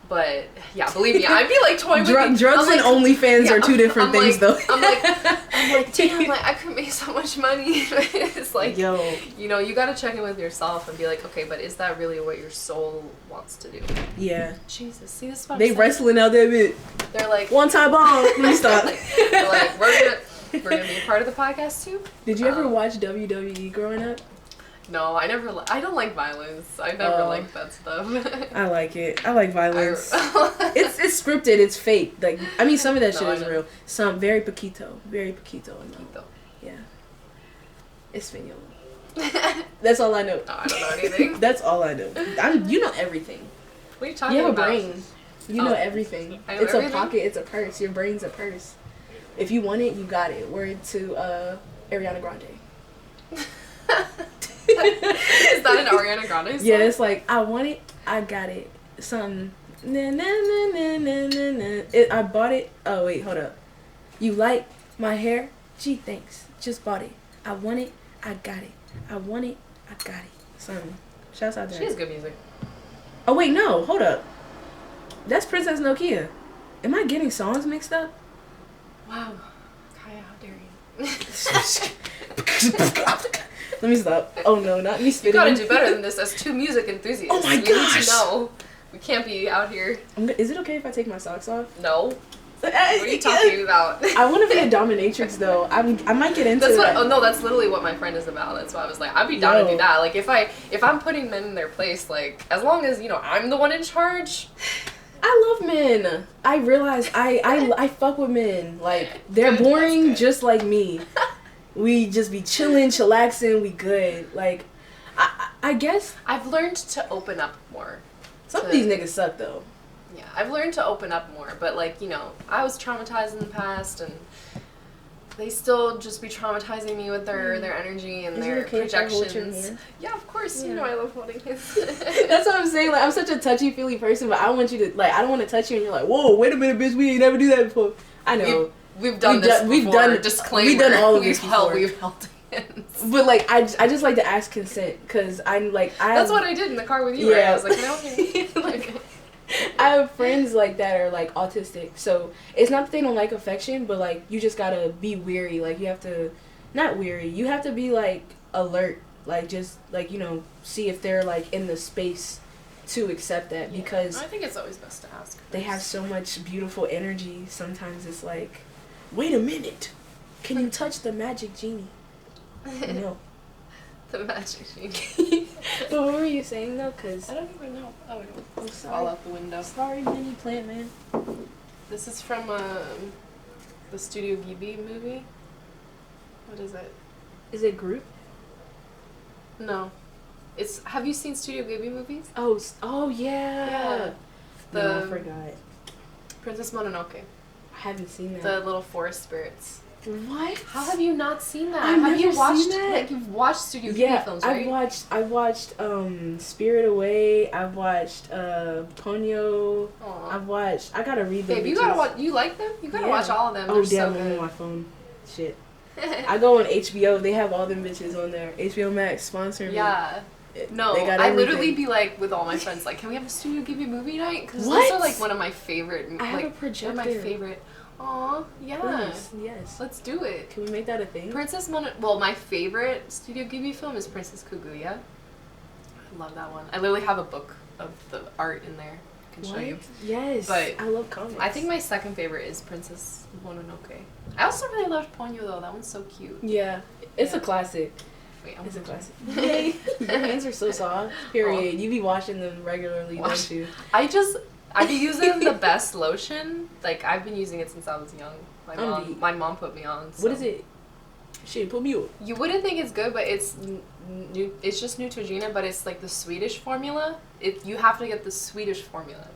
But yeah, believe me, I'd be like toying with drugs and OnlyFans are two different things, though. I'm like, damn, like, I could make so much money. It's like, yo, you know, you gotta check in with yourself and be like, okay, but is that really what your soul wants to do? Yeah. Jesus, see, this is what I'm they saying. wrestling out there, bit. They're like, one time bomb. Let me stop. they're like, we're gonna be a part of the podcast too. Did you ever watch WWE growing up? No, I don't like violence. I never liked that stuff. I like it. I like violence. It's scripted. It's fake. Like, I mean, some of that shit is real. Some very poquito. Yeah. Espanol. That's all I know. No, I don't know anything. That's all I know. You know everything. What are you talking about? You have a brain. You know everything. It's everything? A pocket. It's a purse. Your brain's a purse. If you want it, you got it. Word to Ariana Grande. Is that an Ariana Grande song? Yeah, it's like, I want it, I got it. Some na na na na na na na. I bought it. Oh wait, hold up. You like my hair? Gee, thanks. Just bought it. I want it, I got it. I want it, I got it. Some. Shouts out to her. She has good music. Oh wait, no, hold up. That's Princess Nokia. Am I getting songs mixed up? Wow, Kiya, how dare you? Let me stop. Oh no, not me spitting. You gotta do better than this as two music enthusiasts. Oh my gosh! You need to know. We can't be out here. Is it okay if I take my socks off? No. What are you talking about? I want to be a dominatrix though. I might get into that. Oh no, that's literally what my friend is about. That's why I was like, I'd be down to do that. Like, if I'm putting men in their place, like, as long as, you know, I'm the one in charge. I love men. I realize I fuck with men. Like, they're boring just like me. We just be chilling, chillaxing, we good. Like, I guess I've learned to open up more. Some of these niggas suck though. Yeah, I've learned to open up more, but like, you know, I was traumatized in the past, and they still just be traumatizing me with their energy and their projections. Yeah, of course. Yeah. You know I love holding hands. That's what I'm saying. Like, I'm such a touchy-feely person, but I want you to, like, I don't want to touch you and you're like, whoa, wait a minute, bitch, we ain't never do that before. I know. We've done this before. Disclaimer. We've done all of this before. We've held hands. But, like, I just like to ask consent, because I'm, like, That's what I did in the car with you, right? I was like, can I help you? Like, I have friends like that are like autistic, so it's not that they don't like affection, but like you just gotta be weary. Like you have to, not weary. You have to be like alert. Like just like see if they're like in the space to accept that because I think it's always best to ask. First. They have so much beautiful energy. Sometimes it's like, wait a minute, can you touch the magic genie? No. The magic genie. But what were you saying though? Cause I don't even know. Oh, it will sorry. fall out the window. Sorry, mini plant man. This is from the Studio Ghibli movie. What is it? Is it Groot? No. It's. Have you seen Studio Ghibli movies? Oh yeah. No, I forgot. Princess Mononoke. I haven't seen that. The little forest spirits. What? How have you not seen that? Have you watched seen that? Like you've watched Studio Ghibli films, right? I watched Spirit Away. I've watched Ponyo. Aww. I gotta read them. Babe, you gotta watch. You like them? You gotta watch all of them. Oh damn, I'm on my phone. Shit. I go on HBO. They have all them bitches on there. HBO Max sponsor me. Yeah. No, they got I everything. literally be like with all my friends, like, can we have a Studio Ghibli movie night? Because What? those are like one of my favorite. I have like, a projector. They're my favorite. Aw, yeah. Please, yes. Let's do it. Can we make that a thing? Well, my favorite Studio Ghibli film is Princess Kaguya. I love that one. I literally have a book of the art in there. I can show you. Yes. But I love comics. I think my second favorite is Princess Mononoke. I also really loved Ponyo though. That one's so cute. Yeah. It's a classic. Wait, it's a classic. Yay. Your hands are so soft. Period. Oh. You be washing them regularly, don't you? I've been using the best lotion. Like, I've been using it since I was young. My mom put me on. So. What is it? Shit, put me on. You wouldn't think it's good, but it's it's just Neutrogena, but it's like the Swedish formula. You have to get the Swedish formula.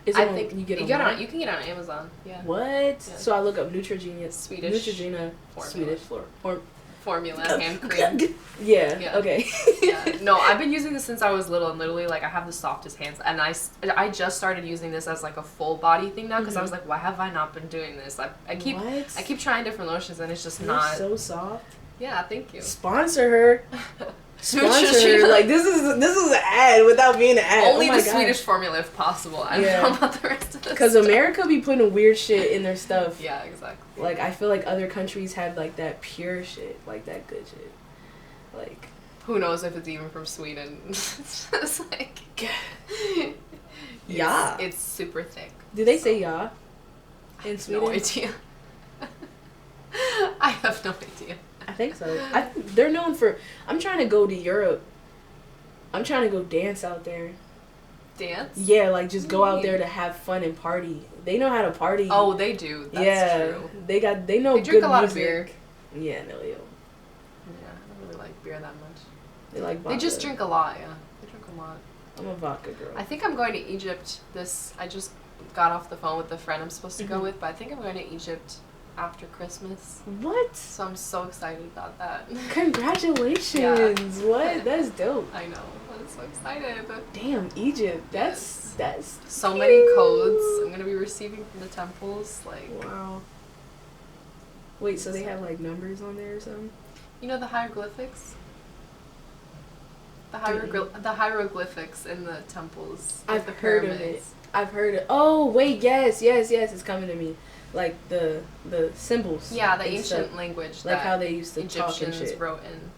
You can get it on Amazon. Yeah. What? Yeah. So I look up Neutrogena. Neutrogena formula. Swedish formula hand cream. Yeah. Okay. Yeah. No, I've been using this since I was little, and literally, like, I have the softest hands. And I just started using this as like a full body thing now because I was like, why have I not been doing this? I keep trying different lotions, and it's just not so soft. Yeah, thank you. Sponsor her. Sponsor her. Like this is an ad without being an ad. Only the Swedish formula if possible. I don't know about the rest of this. Because America be putting weird shit in their stuff. Yeah, exactly. Like I feel like other countries have like that pure shit, like that good shit. Like who knows if it's even from Sweden? It's just like yeah, it's super thick. Do they say yeah in Sweden? No idea. I have no idea. I think so. They're known for. I'm trying to go to Europe. I'm trying to go dance out there. Dance? Yeah, like just go out there to have fun and party. They know how to party. Oh, they do. That's true. They know they drink good a lot music. of beer. Yeah, no, yo. Yeah, I don't really like beer that much. They like vodka. They just drink a lot, yeah. They drink a lot. I'm a vodka girl. I think I'm going to Egypt I just got off the phone with the friend I'm supposed to go with, but I think I'm going to Egypt after Christmas. What? So I'm so excited about that. Congratulations. Yeah. What? That's dope. I know. I'm so excited. Damn, Egypt. That's so cute. many codes I'm going to be receiving from the temples. Like, wow. Wait, so they have like numbers on there or something? You know the hieroglyphics? The hieroglyphics in the temples. I've heard of it. I've heard it. Oh, wait, yes, it's coming to me. Like the symbols. Yeah, the ancient language. Like how they used to Egyptians talk and shit. wrote in.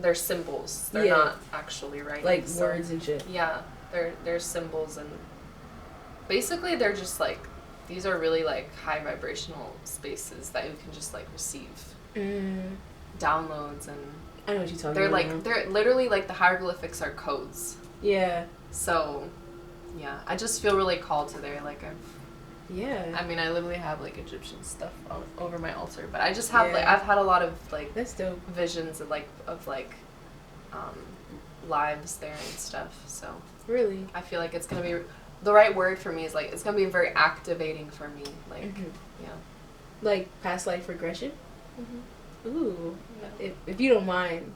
They're symbols. They're not actually writing. Like words and shit. Yeah, they're symbols, and basically they're just like, these are really like high vibrational spaces that you can just like receive downloads, and I know what you're talking about. They're literally like the hieroglyphics are codes. Yeah. So, yeah, I just feel really called to there. Like Yeah. I mean, I literally have like Egyptian stuff over my altar, but I just have like I've had a lot of like that's dope visions of lives there and stuff. So really, I feel like it's gonna be the right word for me is like it's gonna be very activating for me. Like like past life regression. Ooh, yeah. If you don't mind,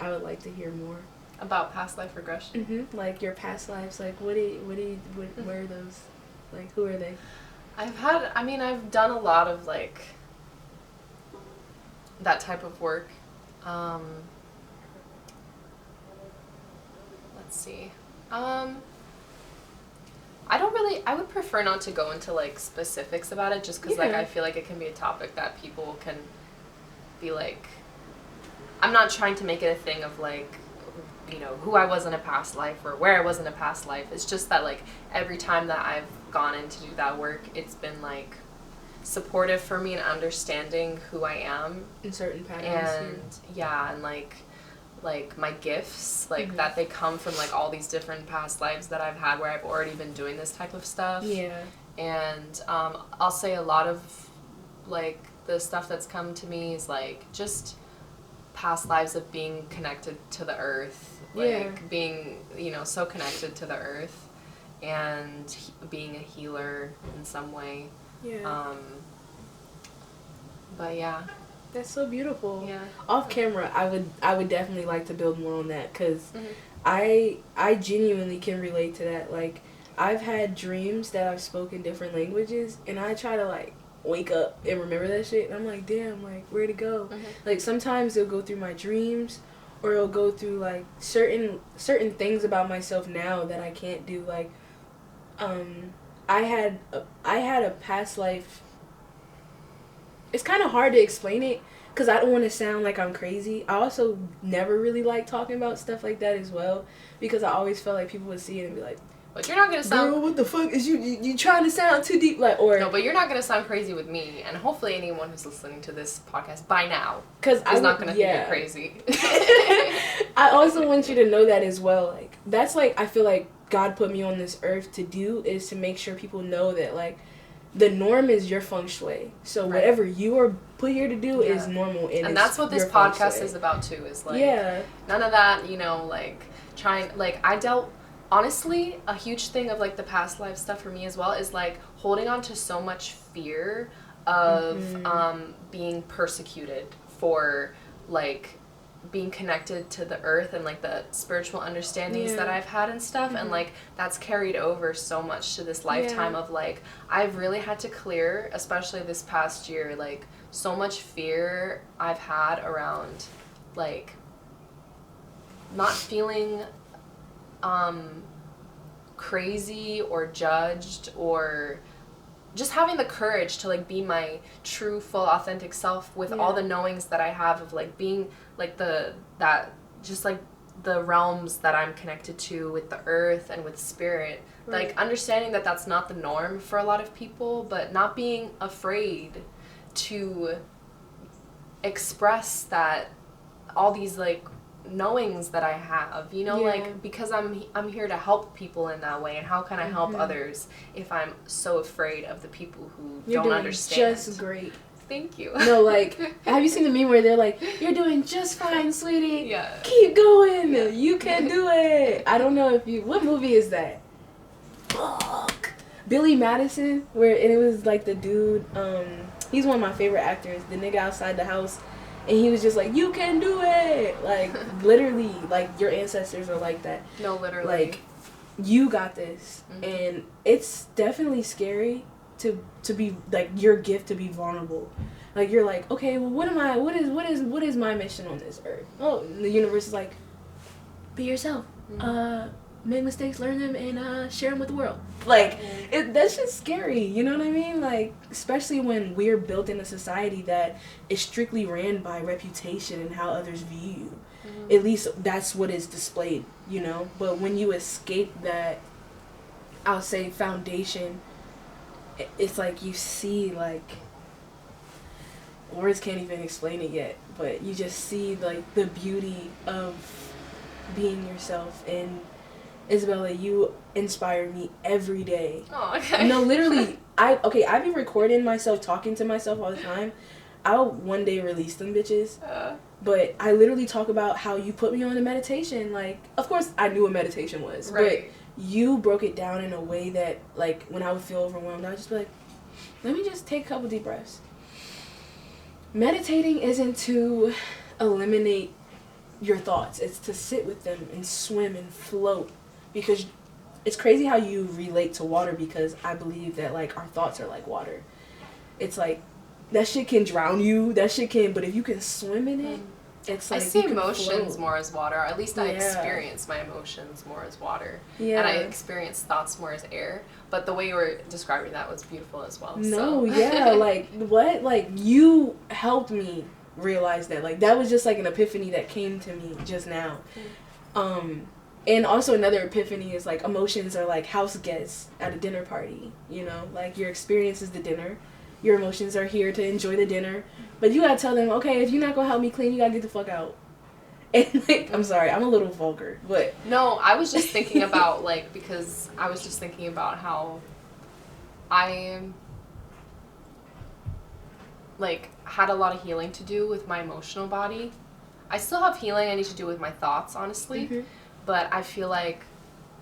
I would like to hear more about past life regression. Like your past lives. Like where are those? Like who are they? I've done a lot of like that type of work. Let's see. I would prefer not to go into, like, specifics about it, just because, like, I feel like it can be a topic that people can be, like, I'm not trying to make it a thing of, like, you know, who I was in a past life or where I was in a past life. It's just that, like, every time that I've gone in to do that work, it's been, like, supportive for me and understanding who I am. In certain patterns. And, and, like my gifts, like, that they come from, like, all these different past lives that I've had where I've already been doing this type of stuff. Yeah. And I'll say a lot of, like, the stuff that's come to me is, like, just past lives of being connected to the earth. Like, being, you know, so connected to the earth and being a healer in some way. Yeah. But, yeah. That's so beautiful. Yeah. Off camera, I would definitely like to build more on that, because I genuinely can relate to that. Like, I've had dreams that I've spoken different languages, and I try to, like, wake up and remember that shit, and I'm like, damn, like, where'd it go? Like, sometimes it'll go through my dreams, or it'll go through, like, certain things about myself now that I can't do. Like, I had a past life. It's kind of hard to explain it, because I don't want to sound like I'm crazy. I also never really like talking about stuff like that as well, because I always felt like people would see it and be like, but you're not going to sound... Girl, what the fuck is you trying to sound too deep? Like, or... No, but you're not going to sound crazy with me, and hopefully anyone who's listening to this podcast by now is not going to think you're crazy. I also want you to know that as well. Like, that's, like, I feel like God put me on this earth to do, is to make sure people know that, like, the norm is your feng shui. So whatever you are put here to do is normal. And that's what this podcast is about, too, is, like, none of that, you know, like, trying, like, honestly, a huge thing of, like, the past life stuff for me as well is, like, holding on to so much fear of being persecuted for, like, being connected to the earth and, like, the spiritual understandings that I've had and stuff, and, like, that's carried over so much to this lifetime of, like, I've really had to clear, especially this past year, like, so much fear I've had around, like, not feeling crazy or judged, or just having the courage to, like, be my true, full, authentic self with all the knowings that I have of, like, being, like, the realms that I'm connected to with the earth and with spirit. Like, understanding that that's not the norm for a lot of people, but not being afraid to express that, all these, like, knowings that I have, you know, like, because I'm here to help people in that way, and how can I help others if I'm so afraid of the people who don't understand? Just great. Thank you. No, like, have you seen the meme where they're like, you're doing just fine, sweetie. Yeah. Keep going. Yeah. You can do it. I don't know if what movie is that? Fuck. Billy Madison, and it was, like, the dude, he's one of my favorite actors, the nigga outside the house. And he was just like, you can do it. Like, literally, like, your ancestors are like that. No, literally. Like, you got this. And it's definitely scary to be, like, your gift to be vulnerable. Like, you're like, okay, well, what is my mission on this earth? Oh, and the universe is like, be yourself. Make mistakes, learn them, and share them with the world. Like, that's just scary, you know what I mean? Like, especially when we're built in a society that is strictly ran by reputation and how others view you. At least that's what is displayed, you know? But when you escape that, I'll say, foundation, it's like you see, like, words can't even explain it yet, but you just see, like, the beauty of being yourself. And Isabella, you inspire me every day. Oh, okay. No, literally, I've been recording myself, talking to myself all the time. I'll one day release them bitches. But I literally talk about how you put me on a meditation. Like, of course, I knew what meditation was. Right. But you broke it down in a way that, like, when I would feel overwhelmed, I would just be like, let me just take a couple deep breaths. Meditating isn't to eliminate your thoughts. It's to sit with them and swim and float. Because it's crazy how you relate to water, because I believe that, like, our thoughts are like water. It's like, that shit can drown you, but if you can swim in it, it's I like see you can emotions float. more as water. Or at least I Yeah. experience my emotions more as water. Yeah. And I experience thoughts more as air. But the way you were describing that was beautiful as well. No, so. yeah, like, what? Like, you helped me realize that. Like, that was just, like, an epiphany that came to me just now. And also another epiphany is, like, emotions are, like, house guests at a dinner party, you know? Like, your experience is the dinner. Your emotions are here to enjoy the dinner. But you gotta tell them, okay, if you're not gonna help me clean, you gotta get the fuck out. And, like, I'm sorry, I'm a little vulgar, but... No, I was just thinking about, like, because I was just thinking about how I, like, had a lot of healing to do with my emotional body. I still have healing I need to do with my thoughts, honestly. But I feel like,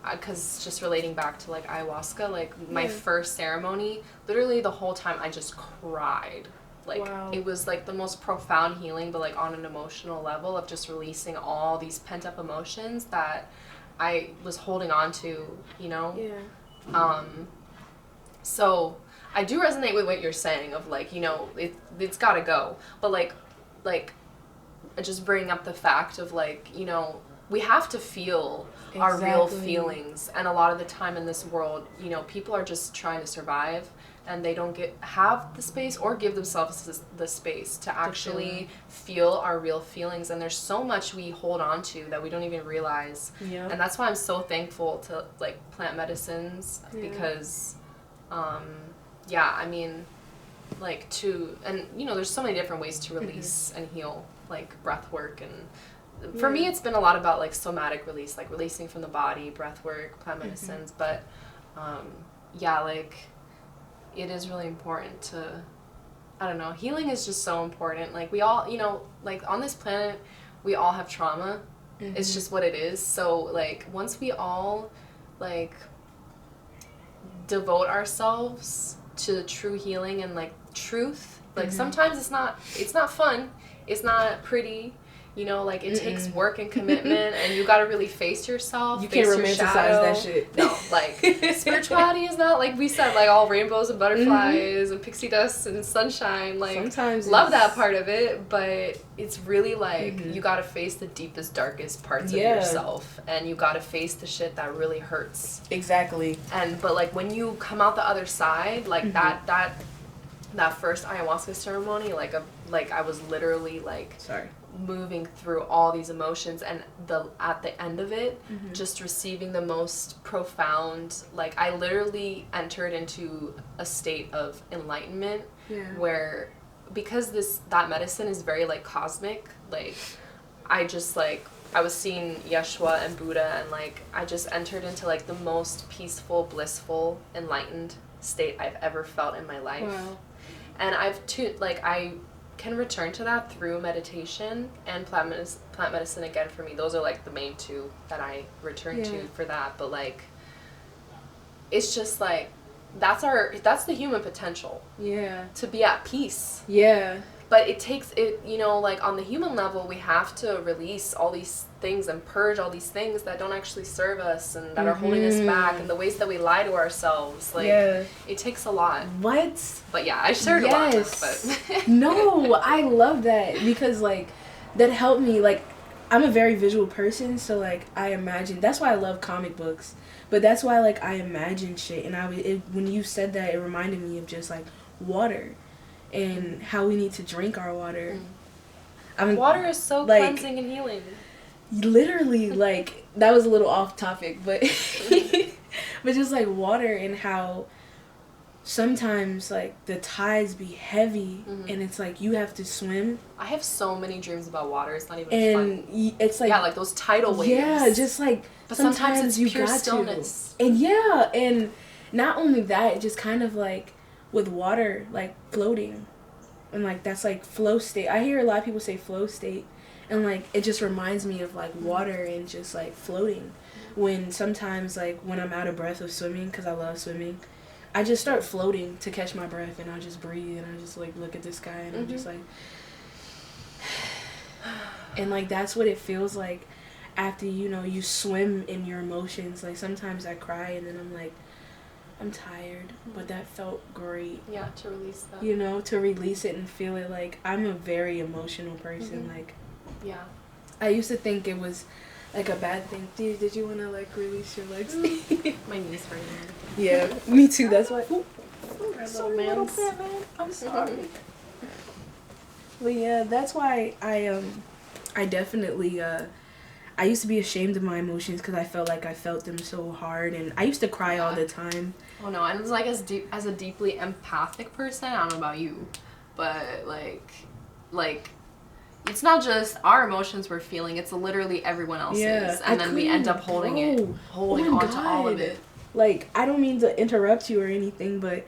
because just relating back to, like, ayahuasca, like, my first ceremony, literally the whole time I just cried. Like, wow. It was, like, the most profound healing, but, like, on an emotional level of just releasing all these pent-up emotions that I was holding on to, you know? Yeah. So I do resonate with what you're saying of, like, you know, it's gotta go. But, like, just bringing up the fact of, like, you know, we have to feel our real feelings. And a lot of the time in this world, you know, people are just trying to survive. And they don't have the space or give themselves the space to actually feel our real feelings. And there's so much we hold on to that we don't even realize. Yeah. And that's why I'm so thankful to, like, plant medicines because, I mean, like, and, you know, there's so many different ways to release and heal, like, breath work. And for me, it's been a lot about, like, somatic release, like, releasing from the body, breath work, plant medicines. But, like... it is really important to, I don't know, healing is just so important. Like, we all, you know, like, on this planet, we all have trauma. It's just what it is. So, like, once we all, like, devote ourselves to true healing and, like, truth, like, sometimes it's not fun. It's not pretty. You know, like, it takes work and commitment, and you gotta really face yourself. You can't romanticize that shit. No, like, spirituality is not, like we said, like, all rainbows and butterflies and pixie dust and sunshine. Like, sometimes love that part of it, but it's really, like, you gotta face the deepest, darkest parts of yourself, and you gotta face the shit that really hurts. Exactly. But, like, when you come out the other side, like, that first ayahuasca ceremony, like, I was literally, like... moving through all these emotions, and at the end of it, just receiving the most profound, like, I literally entered into a state of enlightenment where, because that medicine is very, like, cosmic, like, I just, like, I was seeing Yeshua and Buddha, and, like, I just entered into, like, the most peaceful, blissful, enlightened state I've ever felt in my life. Wow. And I can return to that through meditation and plant medicine again. For me, those are, like, the main two that I return to for that. But, like, it's just, like, that's the human potential to be at peace. But it takes it, you know, like, on the human level, we have to release all these things and purge all these things that don't actually serve us and that are holding us back, and the ways that we lie to ourselves. Like, it takes a lot. What? But yeah, I shared a lot. But No, I love that because, like, that helped me. Like, I'm a very visual person, so, like, I imagine. That's why I love comic books. But that's why, like, I imagine shit. And when you said that, it reminded me of just, like, water. And how we need to drink our water. Water is so, like, cleansing and healing. Literally, like, that was a little off topic, but but just, like, water, and how sometimes, like, the tides be heavy, and it's like you have to swim. I have so many dreams about water. It's not even fun. And it's like, like those tidal waves. Yeah, just like, but sometimes it's you pure stillness. And and not only that, it just kind of, like, with water, like, floating, and, like, that's, like, flow state. I hear a lot of people say flow state, and, like, it just reminds me of, like, water and just, like, floating. When sometimes, like, when I'm out of breath of swimming, because I love swimming, I just start floating to catch my breath, and I just breathe, and I just, like, look at the sky, and I'm just like, and, like, that's what it feels like after, you know, you swim in your emotions. Like, sometimes I cry, and then I'm like, I'm tired, but that felt great. Yeah, to release that. You know, to release it and feel it. Like, I'm a very emotional person. Like, Yeah. I used to think it was like a bad thing. Did you want to like release your legs? My knees hurting. Yeah, me too. That's why. Ooh, Sorry, little fat man. I'm sorry. But yeah, that's why I definitely I used to be ashamed of my emotions because I felt like I felt them so hard, and I used to cry all the time. Oh no, and it's like as a deeply empathic person, I don't know about you, but like it's not just our emotions we're feeling, it's literally everyone else's. Yeah, and then we end up holding on to all of it. Like, I don't mean to interrupt you or anything, but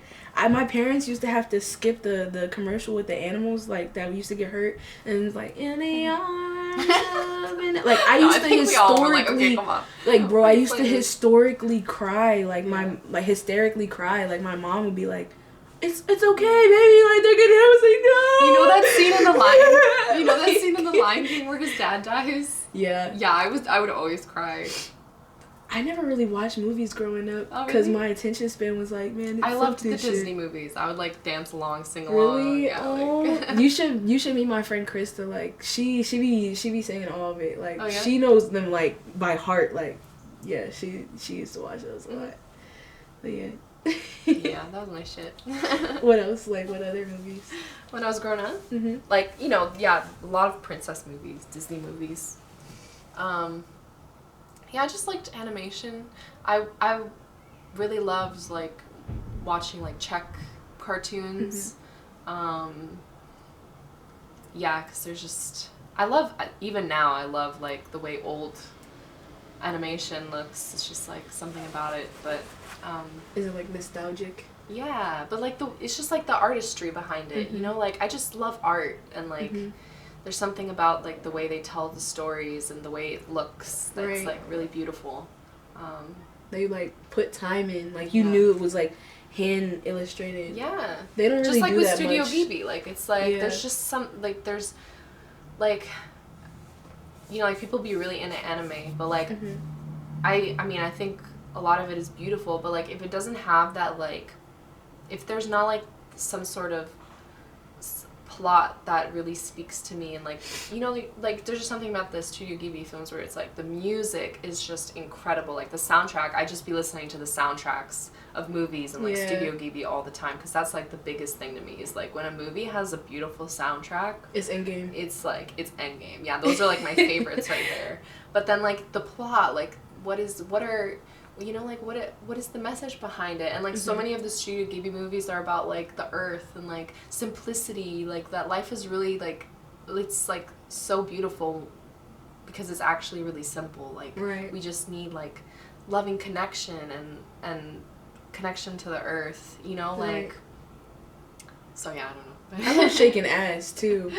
my parents used to have to skip the commercial with the animals, like, that used to get hurt, and it's like, in the arms of an... Like, I used to historically... Like, bro, I used to historically cry, like, hysterically cry, like, my mom would be like, it's okay, baby, like, they're gonna... I was like, no! You know that scene in The Lion... You know that scene in The Lion King where his dad dies? Yeah. Yeah, I would always cry. I never really watched movies growing up because my attention span was like, man, I loved the Disney movies. I would like dance along, sing along. Really? Yeah, oh, like. you should meet my friend Krista. Like she be singing all of it. Like yeah? she knows them like by heart. Like yeah, she used to watch those a lot. But yeah. Yeah, that was my shit. What else? Like what other movies? When I was growing up, like a lot of princess movies, Disney movies. Yeah, I just liked animation. I really loved like watching like Czech cartoons. Yeah, because there's just even now I love like the way old animation looks. It's just like something about it. But is it like nostalgic? Yeah, but like it's just like the artistry behind it. You know, like I just love art and like. There's something about like the way they tell the stories and the way it looks that's like really beautiful. They like put time in, like you knew it was like hand illustrated. Yeah, they don't really just like do with that Studio much. Ghibli, like it's like there's just some like there's like like people be really into anime, but like I mean I think a lot of it is beautiful, but like if it doesn't have that like if there's not like some sort of plot that really speaks to me and like like there's just something about the Studio Ghibli films where it's like the music is just incredible, like the soundtrack. I just be listening to the soundtracks of movies and like Studio Ghibli all the time because that's like the biggest thing to me is like when a movie has a beautiful soundtrack, it's endgame. It's like it's endgame. Yeah, those are like my favorites right there. But then like the plot, like what is the message behind it? And like so many of the Studio Ghibli movies are about like the earth and like simplicity, like that life is really like it's like so beautiful because it's actually really simple. Like we just need like loving connection and connection to the earth, like so yeah, I don't know. I love shaking ass too.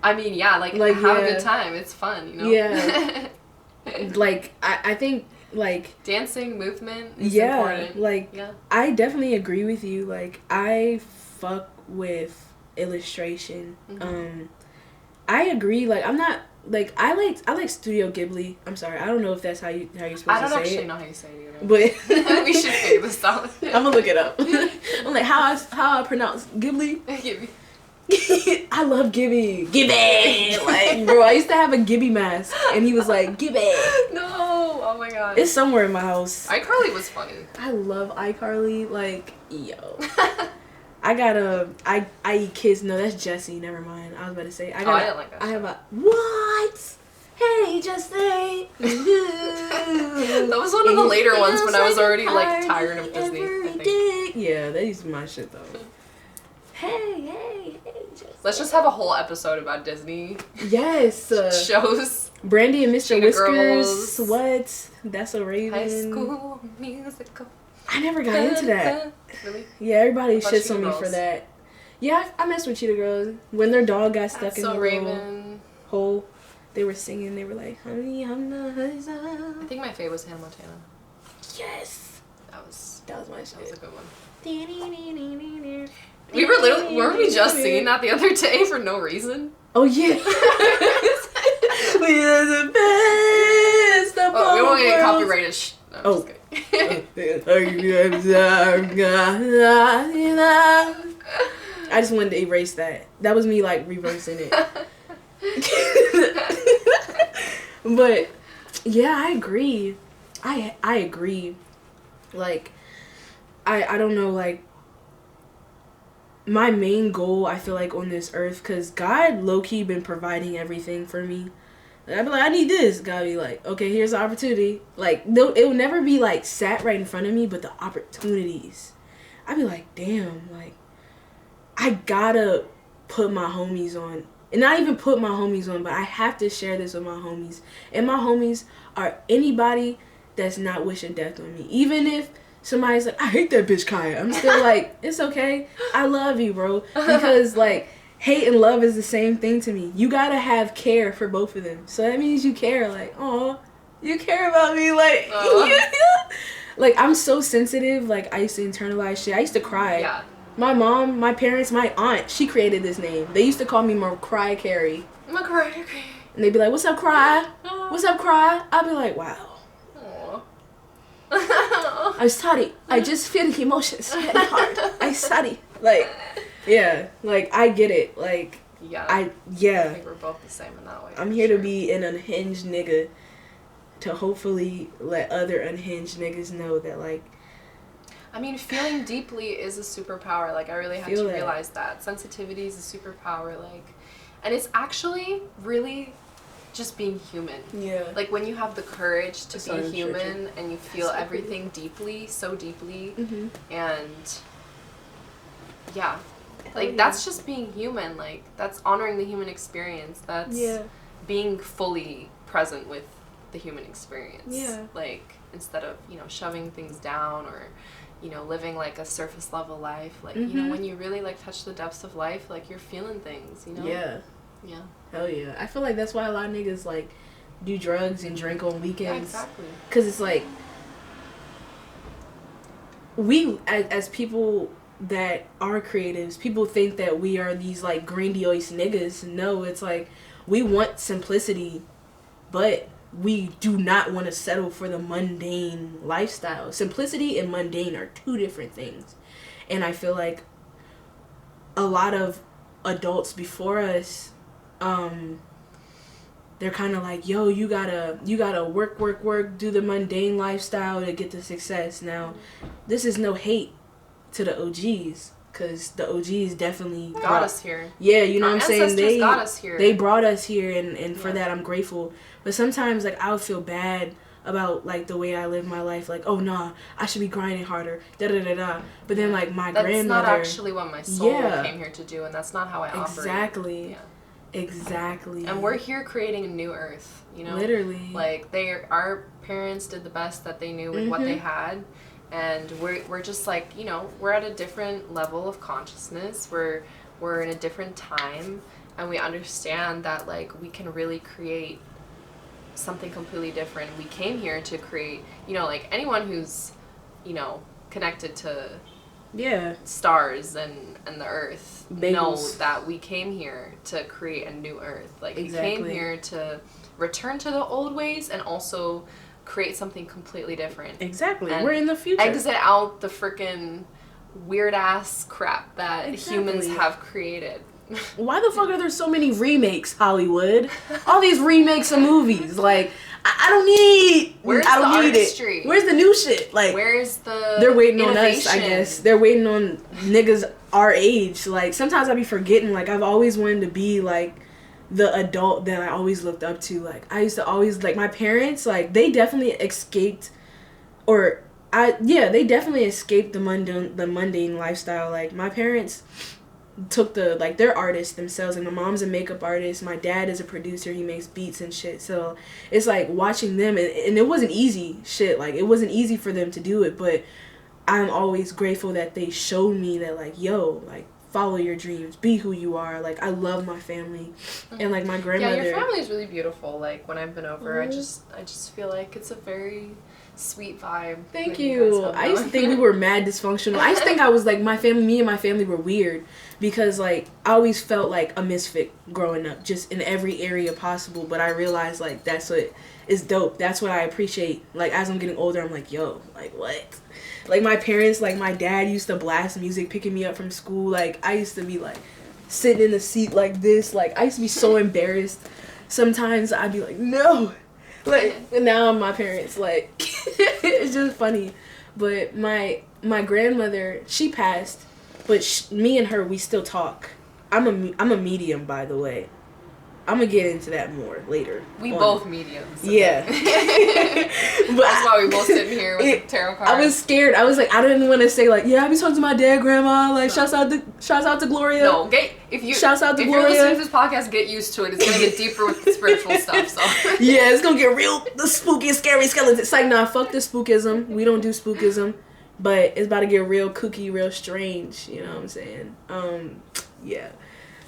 I mean, yeah, like have a good time. It's fun, Yeah. Like I think like dancing movement is important. Like I definitely agree with you. Like I fuck with illustration. I agree. Like I'm not like I like Studio Ghibli. I'm sorry, I don't know if that's how you're supposed to say it. I don't actually know how you say it either. But we should figure this out. I'm gonna look it up. I'm like how I pronounce Ghibli. Ghibli. I love Gibby. Gibby! Like, bro, I used to have a Gibby mask, and he was like, Gibby! No! Oh my god. It's somewhere in my house. iCarly was funny. I love iCarly. Like, yo. I got I eat kids. No, that's Jessie. Never mind. I was about to say. I didn't like that. I have a, what? Hey, Jessie! That was one of the later ones when I was already, like, tired of Disney, I think. Yeah, that used to be my shit, though. Hey, let's just have a whole episode about Disney. Yes. Shows. Brandy and Mr. Cheetah Whiskers. Girls. What? That's a Raven. High School Musical. I never got into that. Really? Yeah, everybody shits Cheetah on me Girls. for that. Yeah, I messed with Cheetah Girls. When their dog got stuck in the Raven. hole, they were singing. They were like, honey, I'm the husband. I think my fave was Hannah Montana. Yes. That was my shit. That was a good one. We weren't we just singing that the other day for no reason? Oh yeah. We are the best of all we won't get worlds. copyrighted. No, I'm just kidding. I just wanted to erase that. That was me like reversing it. But yeah, I agree. I agree. Like, I don't know, like, my main goal, I feel like, on this earth, because God low-key been providing everything for me. Like, I'd be like, I need this. God be like, okay, here's the opportunity. Like, it will never be, like, sat right in front of me, but the opportunities. I'd be like, damn, like, I gotta put my homies on. And not even put my homies on, but I have to share this with my homies. And my homies are anybody that's not wishing death on me. Even if somebody's like, I hate that bitch Kiya, I'm still like, it's okay. I love you, bro. Because, like, hate and love is the same thing to me. You gotta have care for both of them. So that means you care, like, oh, you care about me, like, like, I'm so sensitive. Like, I used to internalize shit. I used to cry. Yeah. My mom, my parents, my aunt, she created this name. They used to call me Cry Carrie. Cry. And they'd be like, what's up, Cry? What's up, Cry? I'd be like, wow. I'm sorry. I just feel emotions very hard. I'm sorry. Like, yeah. Like, I get it. Like, yeah. I think we're both the same in that way. I'm here to be an unhinged nigga to hopefully let other unhinged niggas know that, like, I mean, feeling deeply is a superpower. Like, I really had to realize that. Sensitivity is a superpower. Like, and it's actually really just being human. Yeah. Like, when you have the courage to be human and you feel everything deeply, so deeply, and yeah. Like, that's just being human. Like, that's honoring the human experience. That's being fully present with the human experience. Yeah. Like, instead of, you know, shoving things down or, you know, living like a surface level life. Like, you know, when you really like touch the depths of life, like, you're feeling things, you know? Yeah. Yeah. Hell yeah. I feel like that's why a lot of niggas, like, do drugs and drink on weekends. Yeah, exactly. Because it's like, we, as people that are creatives, people think that we are these, like, grandiose niggas. No, it's like, we want simplicity, but we do not want to settle for the mundane lifestyle. Simplicity and mundane are two different things. And I feel like a lot of adults before us, they're kind of like, yo, you gotta work, do the mundane lifestyle to get to success. Now, this is no hate to the OGs, because the OGs definitely got us here. Yeah, you know what I'm saying? They got us here. They brought us here, and for that I'm grateful. But sometimes, like, I would feel bad about, like, the way I live my life. Like, oh, nah, I should be grinding harder, da-da-da-da. But then, like, my grandmother... That's not actually what my soul came here to do, and that's not how I operate. Exactly. Yeah. Exactly. And we're here creating a new earth, you know? Literally. Like, our parents did the best that they knew with what they had. And we're just, like, you know, we're at a different level of consciousness. We're in a different time. And we understand that, like, we can really create something completely different. We came here to create, you know, like, anyone who's, you know, connected to stars and the earth know that we came here to create a new earth. Like, we came here to return to the old ways and also create something completely different. Exactly. We're in the future. Exit out the freaking weird ass crap that humans have created. Why the fuck are there so many remakes, Hollywood? All these remakes of movies. Like, I don't need. I don't need it. Where's the new shit? Like, where's the? They're waiting on us, I guess. They're waiting on niggas our age. Like, sometimes I be forgetting. Like, I've always wanted to be like the adult that I always looked up to. Like, I used to always, like, my parents. Like, they definitely escaped, they definitely escaped the mundane lifestyle. Like, my parents took they're artists themselves. Like, my mom's a makeup artist, my dad is a producer, he makes beats and shit. So it's like watching them, and it wasn't easy shit. Like, it wasn't easy for them to do it, but I'm always grateful that they showed me that, like, yo, like, follow your dreams, be who you are. Like, I love my family. And, like, my grandmother, your family is really beautiful. Like, when I've been over, I just feel like it's a very sweet vibe. Thank you. I used to think we were mad dysfunctional. I used to think I was, like, me and my family were weird, because, like, I always felt like a misfit growing up, just in every area possible. But I realized, like, that's what is dope. That's what I appreciate. Like, as I'm getting older, I'm like, yo, like, what? Like, my parents, like, my dad used to blast music picking me up from school. Like, I used to be like, sitting in the seat like this. Like, I used to be so embarrassed. Sometimes I'd be like, no. Like, and now my parents, like, it's just funny. But my grandmother, she passed, but me and her, we still talk. I'm a medium, by the way. I'm gonna get into that more later. We both mediums. Okay? Yeah. But that's why we both sitting here with the tarot cards. I was scared. I was like, I didn't want to say like, yeah, I be talking to my dad, grandma. Like, shouts out to Gloria. No, shouts out to Gloria. If you're listening to this podcast, get used to it. It's gonna get deeper with the spiritual stuff. So yeah, it's gonna get real. The spooky, scary skeletons. It's like, nah, fuck the spookism. We don't do spookism, but it's about to get real kooky, real strange. You know what I'm saying? Yeah.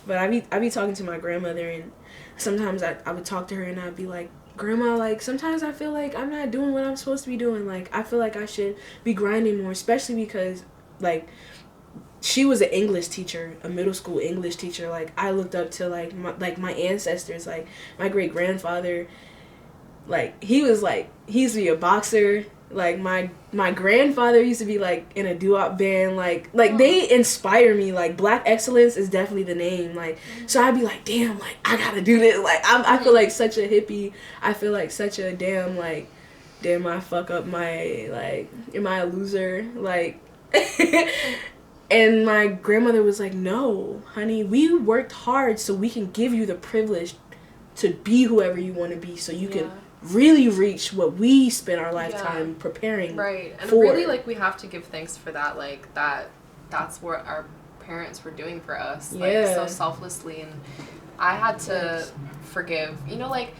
But I be talking to my grandmother, and sometimes I would talk to her and I'd be like, Grandma, like, sometimes I feel like I'm not doing what I'm supposed to be doing. Like, I feel like I should be grinding more, especially because, like, she was an English teacher, a middle school English teacher. Like, I looked up to, like my ancestors, like, my great-grandfather, like, he used to be a boxer. Like, my grandfather used to be, like, in a doo-wop band. Like, they inspire me. Like, Black Excellence is definitely the name. Like, so I'd be like, damn, like, I gotta do this. Like, I feel like such a hippie. I feel like such a damn, like, damn, I fuck up my, like, am I a loser? Like, and my grandmother was like, no, honey, we worked hard so we can give you the privilege to be whoever you want to be, so you can really reach what we spent our lifetime preparing right. And for. Really, like, we have to give thanks for that. Like, that's what our parents were doing for us. Like, so selflessly. And I had to forgive. You know, like,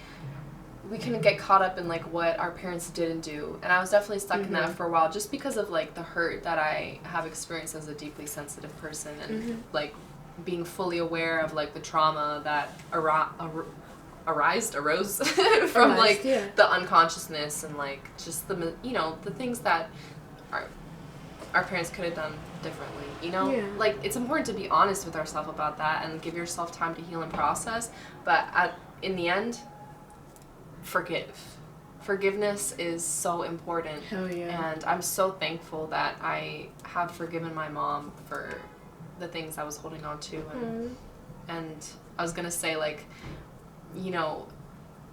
we can get caught up in, like, what our parents didn't do. And I was definitely stuck in that for a while, just because of, like, the hurt that I have experienced as a deeply sensitive person. And, like, being fully aware of, like, the trauma that arose from the unconsciousness and like just the, you know, the things that our parents could have done differently, you know. Like, it's important to be honest with ourselves about that and give yourself time to heal and process, but in the end, forgiveness is so important. Hell yeah. And I'm so thankful that I have forgiven my mom for the things I was holding on to. And I was gonna say, like, you know,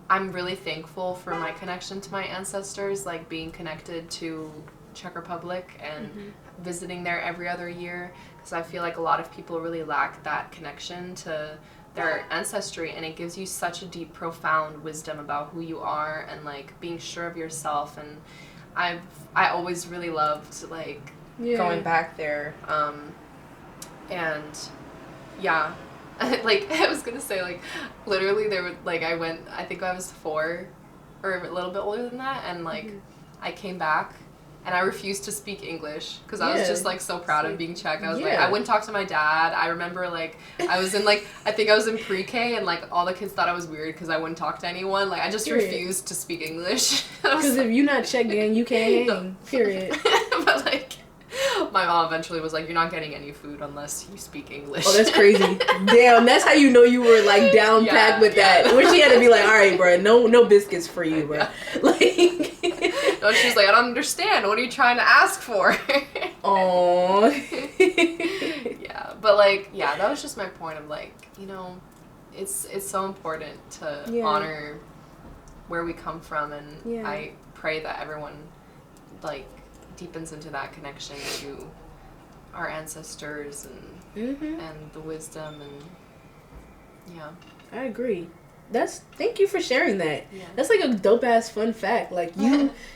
I'm really thankful for my connection to my ancestors, like being connected to Czech Republic and visiting there every other year, because I feel like a lot of people really lack that connection to their ancestry, and it gives you such a deep, profound wisdom about who you are and like being sure of yourself. And I always really loved like going back there, and yeah. Like, I was gonna say, like, literally there were, like, I think I was 4 or a little bit older than that, and like I came back and I refused to speak English because I was just like so proud of being Czech. I was like, I wouldn't talk to my dad. I remember, like, I was in, like, I think I was in pre-K, and like all the kids thought I was weird because I wouldn't talk to anyone. Like, I just refused to speak English. Because if you're not Czech, then you can't hang. Period. But like, my mom eventually was like, you're not getting any food unless you speak English. Oh, that's crazy. Damn, that's how you know you were, like, down packed with that. Where she had to be like, all right, bro, no biscuits for you, bro. Like, no, she was like, I don't understand. What are you trying to ask for? Aww. Yeah, but, like, yeah, that was just my point of, like, you know, it's so important to honor where we come from, and I pray that everyone, like, deepens into that connection to our ancestors and the wisdom, and I agree. Thank you for sharing that. That's like a dope ass fun fact. Like,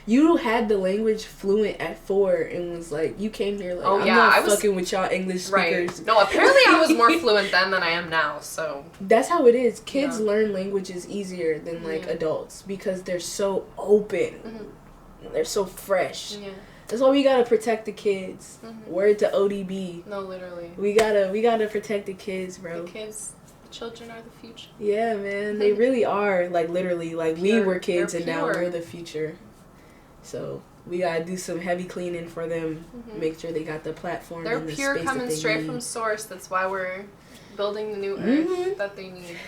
you had the language fluent at 4 and was like, you came here like, I'm not fucking with y'all English speakers. Right. No, apparently I was more fluent then than I am now, so. That's how it is. Kids learn languages easier than like adults because they're so open. They're so fresh. That's why we gotta protect the kids. Word to ODB. No, literally. We gotta protect the kids, bro. The children are the future. Yeah, man, they really are. Like, literally, like, we were kids and now we're the future. So we gotta do some heavy cleaning for them. Make sure they got the platform. They're and the pure, space coming that they straight need. from source. That's why we're building the new earth that they need.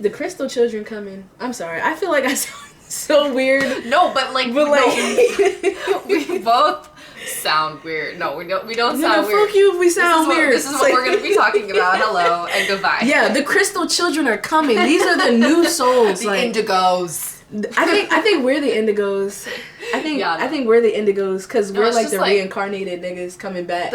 The crystal children coming. I'm sorry. I feel like I sound so weird. No, but like, we both sound weird. No, we don't No, sound weird. fuck you if we sound weird. This is what we're gonna be talking about. Hello and goodbye. Yeah, the crystal children are coming. These are the new souls. The like, indigos. I think we're the indigos. I think we're the indigos because we're like the reincarnated niggas coming back.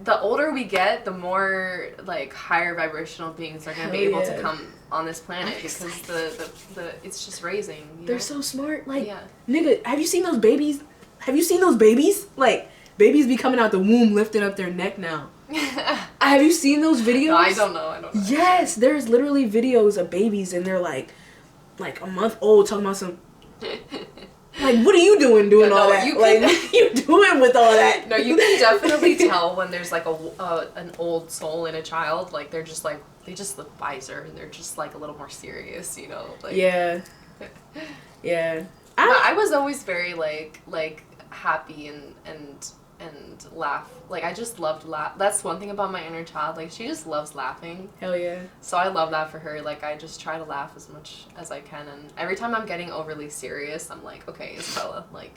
The older we get, the more like higher vibrational beings are gonna be able to come on this planet because the it's just raising. They're so smart. Like, nigga, have you seen those babies? Like, babies be coming out the womb lifting up their neck now. Have you seen those videos? No, I don't know. Yes, there's literally videos of babies and they're like a month old talking about some. Like, what are you doing all that? Like, what are you doing with all that? No, you can definitely tell when there's like an old soul in a child. Like, they're just like, they just look wiser and they're just like a little more serious, you know? Like, yeah. I was always very like happy and laugh. Like, I just loved laugh. That's one thing about my inner child. Like, she just loves laughing. Hell yeah. So I love that for her. Like, I just try to laugh as much as I can. And every time I'm getting overly serious, I'm like, okay, Isabella, like,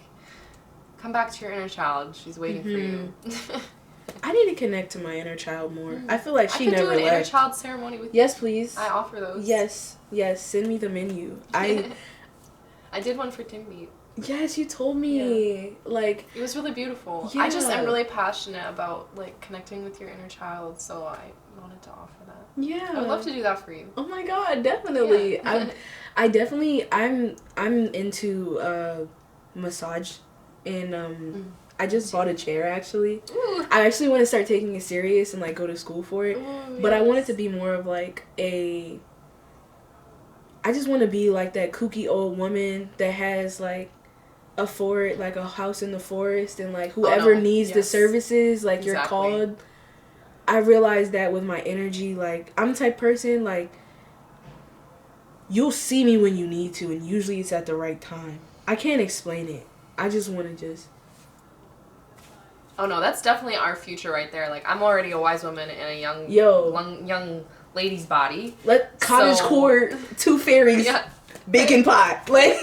come back to your inner child. She's waiting for you. I need to connect to my inner child more. I feel like she never left. I could do an inner child ceremony with you. Yes, please. I offer those. Yes. Send me the menu. I did one for Team Meet. Yes, you told me. Yeah. Like, it was really beautiful. Yeah. I just am really passionate about like connecting with your inner child, so I wanted to offer that. Yeah. I would love to do that for you. Oh my god, definitely. Yeah. I'm into massage and I just bought a chair actually. Ooh. I actually want to start taking it serious and like go to school for it. Ooh, but I want it to be more of like I just want to be like that kooky old woman that has like a house in the forest and like whoever needs the services, like you're called. I realized that with my energy, like I'm the type person like you'll see me when you need to and usually it's at the right time. I can't explain it. I just want to just. Oh no, that's definitely our future right there. Like, I'm already a wise woman in a young lady's body. Cottage court, 2 fairies, bacon pot. Like,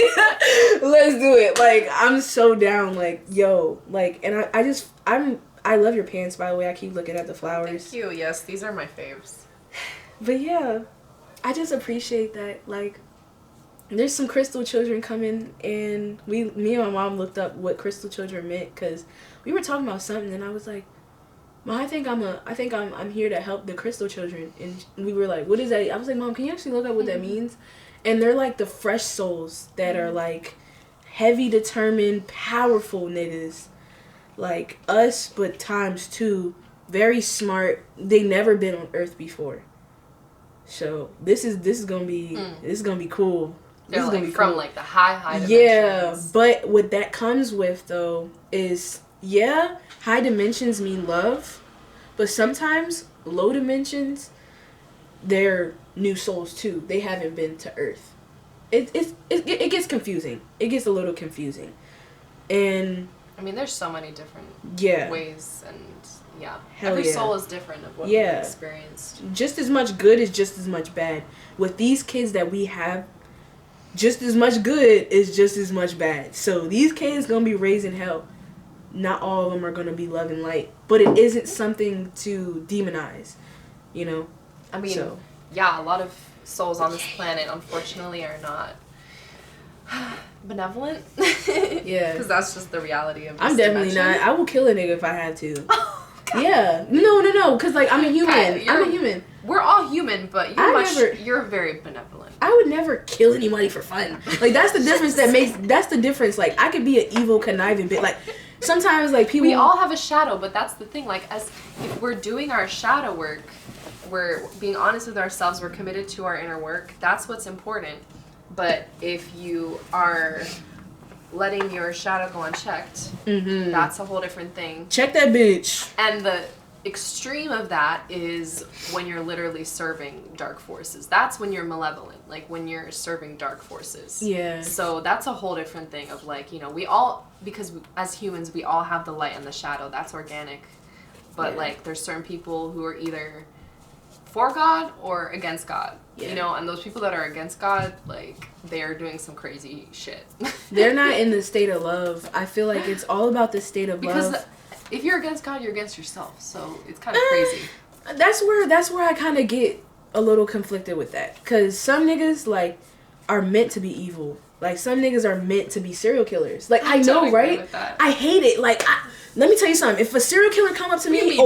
let's do it. Like, I'm so down. Like, yo, like, and I love your pants, by the way. I keep looking at the flowers. Thank you. Yes, these are my faves. But yeah, I just appreciate that. Like, there's some crystal children coming, and me and my mom looked up what crystal children meant because we were talking about something, and I was like, Mom, I think I'm here to help the crystal children, and we were like, what is that? I was like, Mom, can you actually look up what that means? And they're like the fresh souls that are like heavy, determined, powerful niggas, like us, but times 2. Very smart. They never been on Earth before, so this is gonna be cool. They're like from cool. Like the high dimensions. Yeah, but what that comes with though is high dimensions mean love, but sometimes low dimensions, they're new souls too. They haven't been to Earth. It gets confusing. It gets a little confusing, and I mean, there's so many different ways, and every soul is different of what we've experienced. Just as much good is just as much bad. With these kids that we have, just as much good is just as much bad. So these kids gonna be raised in hell. Not all of them are gonna be love and light, but it isn't something to demonize, you know. I mean, a lot of souls on this planet, unfortunately, are not benevolent. Yeah, because that's just the reality of. I'm definitely not. I will kill a nigga if I had to. Yeah, no, because like I'm a human. I'm a human. We're all human, but you're very benevolent. I would never kill anybody for fun. Like that's the difference that's the difference. Like I could be an evil conniving bitch. Like sometimes like people. We all have a shadow, but that's the thing. Like if we're doing our shadow work, we're being honest with ourselves. We're committed to our inner work. That's what's important. But if you are letting your shadow go unchecked, that's a whole different thing. Check that bitch. And the extreme of that is when you're literally serving dark forces. That's when you're malevolent, like when you're serving dark forces. Yeah. So that's a whole different thing of like, you know, we all, because as humans, we all have the light and the shadow. That's organic. But like there's certain people who are either for God or against God. Yeah. You know, and those people that are against God, like, they are doing some crazy shit. They're not in the state of love. I feel like it's all about the state of love. Because if you're against God, you're against yourself. So it's kind of crazy. That's where I kind of get a little conflicted with that. Because some niggas, like, are meant to be evil. Like, some niggas are meant to be serial killers. Like, I know, right? I hate it. Like, let me tell you something. If a serial killer come up to me,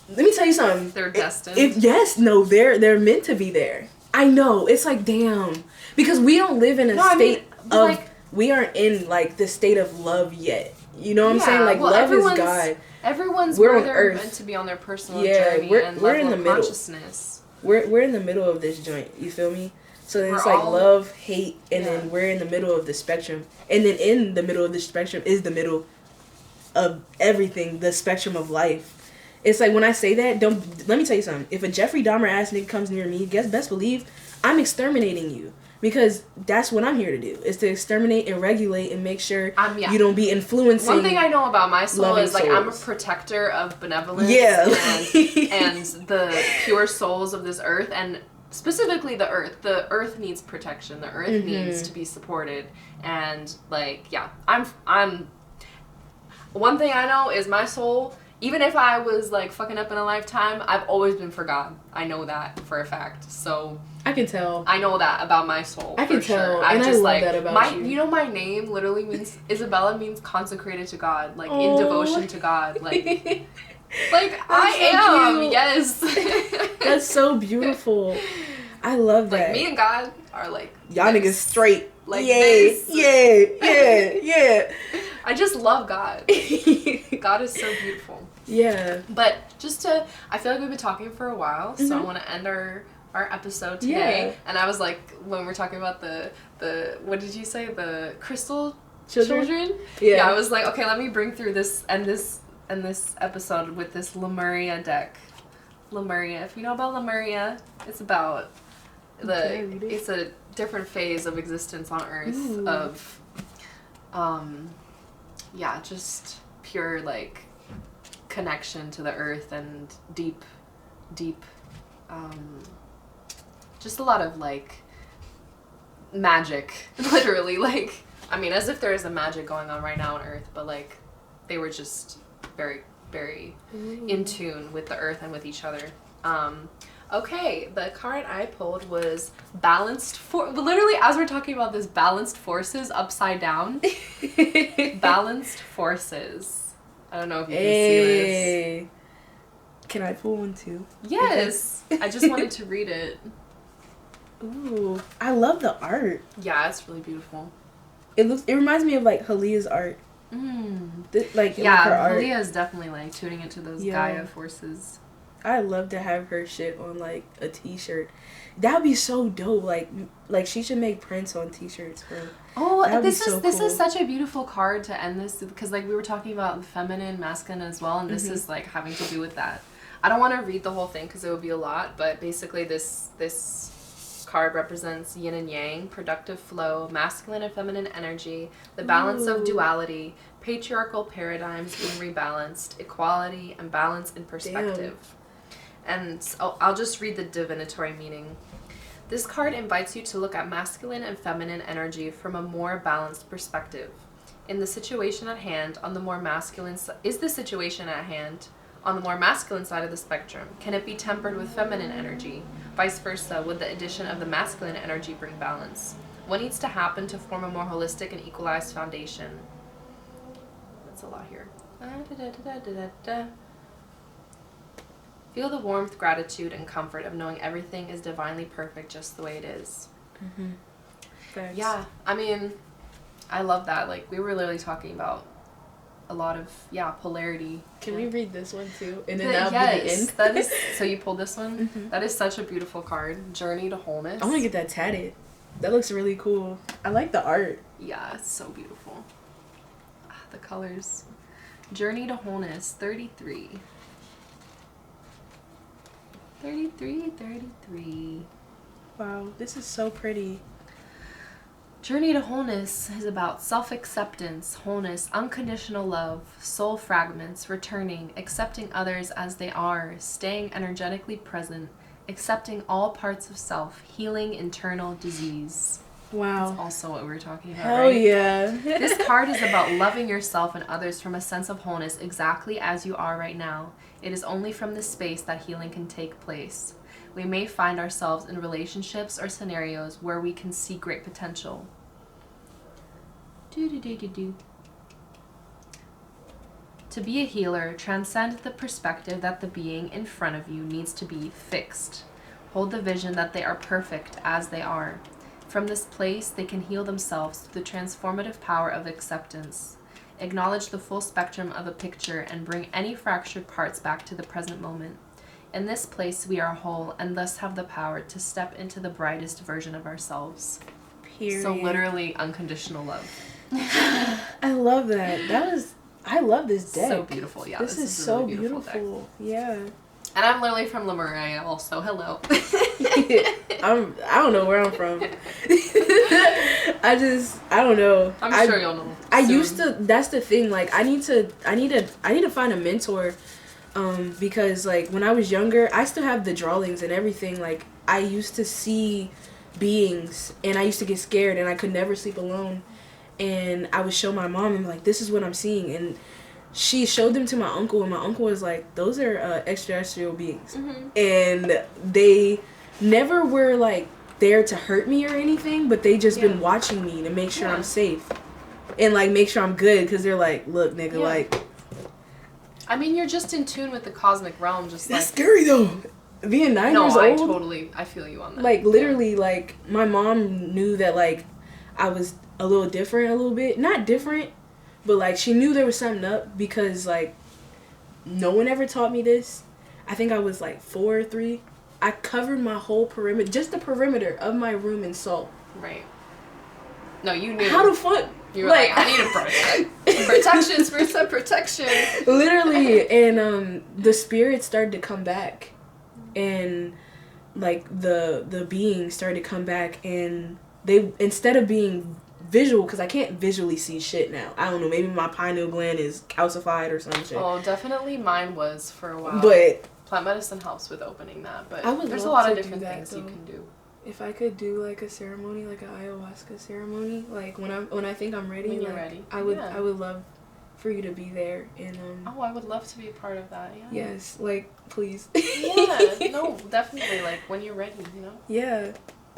let me tell you something. They're destined. They're meant to be there. I know. It's like, damn. Because we don't live in a state of, like, we aren't in, like, the state of love yet. You know what I'm saying? Like, love is God. Everyone's we're where on they're Earth. meant to be on their personal journey and we're level in the of middle. consciousness. We're in the middle of this joint. You feel me? So then it's We're like all, love, hate, and then we're in the middle of the spectrum. And then in the middle of the spectrum is the middle of everything, the spectrum of life. It's like when I say that, let me tell you something. If a Jeffrey Dahmer ass nigga comes near me, best believe I'm exterminating you. Because that's what I'm here to do, is to exterminate and regulate and make sure you don't be influencing. One thing I know about my soul is, like, I'm a protector of benevolence and the pure souls of this earth, and specifically the earth. The earth needs protection. The earth needs to be supported. And, like, yeah, I'm one thing I know is my soul, even if I was, like, fucking up in a lifetime, I've always been for God. I know that for a fact. So I can tell. I know that about my soul. I can tell. Sure. And I love that about you. You know, my name literally means, Isabella means consecrated to God. Like, in devotion to God. Like, I am. Cute. Yes. That's so beautiful. I love that. Like, me and God are, like, y'all niggas straight. Like, this. Yeah. I just love God. God is so beautiful. Yeah. But I feel like we've been talking for a while, so I want to end our episode today. Yeah. And I was like, when we're talking about the what did you say? The crystal children? Yeah. I was like, okay, let me bring through this episode with this Lemuria deck. Lemuria. If you know about Lemuria, it's about it's a different phase of existence on Earth. Ooh. Of just pure, like, connection to the earth and deep just a lot of, like, magic, literally. Like, I mean, as if there is a magic going on right now on Earth, but, like, they were just very, very in tune with the earth and with each other. Okay, the card I pulled was literally, as we're talking about this, balanced forces upside down. Balanced forces. I don't know if you can see this. Can I pull one too? Yes. I just wanted to read it. Ooh, I love the art. Yeah, it's really beautiful. It reminds me of, like, Halia's art. Halia is definitely, like, tuning into those Gaia forces. I'd love to have her shit on, like, a t-shirt. That would be so dope. Like she should make prints on t-shirts, bro. Oh, this is such a beautiful card to end this, because, like, we were talking about feminine, masculine as well, and this is, like, having to do with that. I don't want to read the whole thing because it would be a lot, but basically this card represents yin and yang, productive flow, masculine and feminine energy, the balance of duality, patriarchal paradigms being rebalanced, equality, and balance in perspective. Damn. And I'll just read the divinatory meaning. This card invites you to look at masculine and feminine energy from a more balanced perspective. In the situation at hand, on the more masculine is the situation at hand on the more masculine side of the spectrum? Can it be tempered with feminine energy? Vice versa, would the addition of the masculine energy bring balance? What needs to happen to form a more holistic and equalized foundation? That's a lot here. Feel the warmth, gratitude, and comfort of knowing everything is divinely perfect just the way it is. Yeah, I mean, I love that. Like, we were literally talking about a lot of, polarity. Can we read this one too? And then that'll be the end? That is, so you pulled this one? That is such a beautiful card. Journey to Wholeness. I want to get that tatted. That looks really cool. I like the art. Yeah, it's so beautiful. The colors. Journey to Wholeness, 33. 33. Wow, this is so pretty. Journey to Wholeness is about self-acceptance, wholeness, unconditional love, soul fragments, returning, accepting others as they are, staying energetically present, accepting all parts of self, healing internal disease. Wow. That's also what we were talking about, Hell right? yeah. This card is about loving yourself and others from a sense of wholeness exactly as you are right now. It is only from this space that healing can take place. We may find ourselves in relationships or scenarios where we can see great potential. To be a healer, transcend the perspective that the being in front of you needs to be fixed. Hold the vision that they are perfect as they are. From this place, they can heal themselves through the transformative power of acceptance. Acknowledge the full spectrum of a picture and bring any fractured parts back to the present moment. In this place, we are whole and thus have the power to step into the brightest version of ourselves. Period. So literally unconditional love. I love that. I love this deck. So beautiful, yeah. This is a so really beautiful. Yeah. And I'm literally from Lemuria also. Hello. I don't know where I'm from. I don't know. I'm sure you'll know. I used to. That's the thing. Like I need to find a mentor, because like when I was younger, I still have the drawings and everything. Like I used to see beings, and I used to get scared, and I could never sleep alone. And I would show my mom, and like, this is what I'm seeing, and she showed them to my uncle, and my uncle was like, those are extraterrestrial beings. Mm-hmm. And they never were like there to hurt me or anything, but they just been watching me to make sure I'm safe and like make sure I'm good, because they're like, look nigga, like, I mean, you're just in tune with the cosmic realm. Just that's scary though, being 9 years old. I feel you on that. Like literally, like my mom knew that like I was a little different, a little bit, not different, but like she knew there was something up, because like no one ever taught me this. I think I was like 4 or 3. I covered my whole perimeter, just the perimeter of my room in salt. Right. No, you knew. How the fuck? You were like, I need a protection, spirit side protection. Literally, and the spirits started to come back, and like the beings started to come back, and they, instead of being visual, because I can't visually see shit now. I don't know, maybe my pineal gland is calcified or some shit. Oh, definitely mine was for a while. But plant medicine helps with opening that, but there's a love lot to of different do that, things though. you can do. If I could do like a ceremony, like an ayahuasca ceremony, like when I think I'm ready, when you're like, ready, I would love for you to be there, and oh, I would love to be a part of that. Yeah. Yes, like please. Yeah, no, definitely, like when you're ready, you know. Yeah,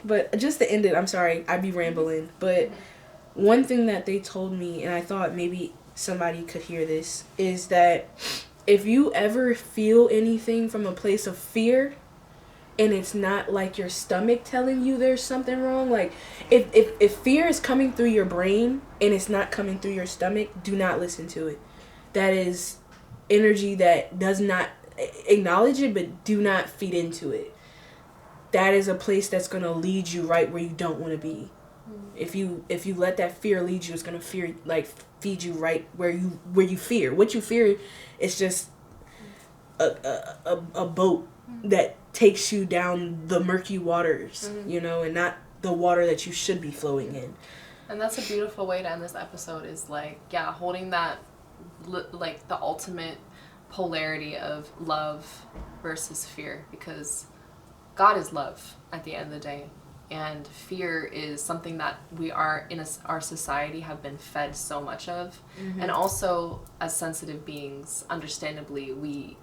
but just to end it, I'm sorry, I'd be rambling, but one thing that they told me, and I thought maybe somebody could hear this, is that if you ever feel anything from a place of fear, and it's not like your stomach telling you there's something wrong, like if fear is coming through your brain and it's not coming through your stomach, do not listen to it. That is energy that does not acknowledge it, but do not feed into it. That is a place that's going to lead you right where you don't want to be. If you let that fear lead you, it's going to feed you right where you fear. What you fear is just a boat that takes you down the murky waters, you know, and not the water that you should be flowing in. And that's a beautiful way to end this episode, is like, yeah, holding that, like the ultimate polarity of love versus fear, because God is love at the end of the day, and fear is something that we are in our society have been fed so much of. And also, as sensitive beings, understandably, we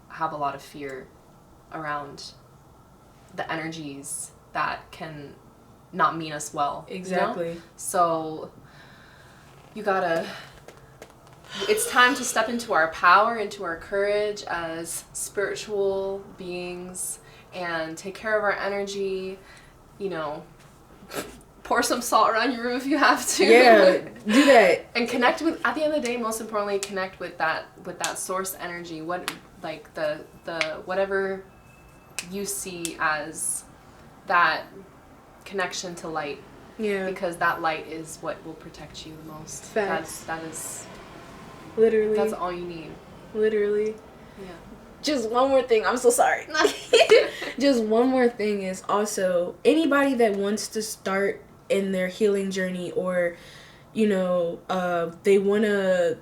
have a lot of fear around the energies that can not mean us well. Exactly. You know? So it's time to step into our power, into our courage as spiritual beings, and take care of our energy, you know, pour some salt around your room if you have to. Yeah, do that. And connect with, at the end of the day, most importantly, connect with that source energy, like the whatever you see as that connection to light. Yeah. Because that light is what will protect you the most. Facts. That is literally. That's all you need. Literally. Yeah. Just one more thing. I'm so sorry. Just one more thing is also anybody that wants to start in their healing journey, or, you know, they want to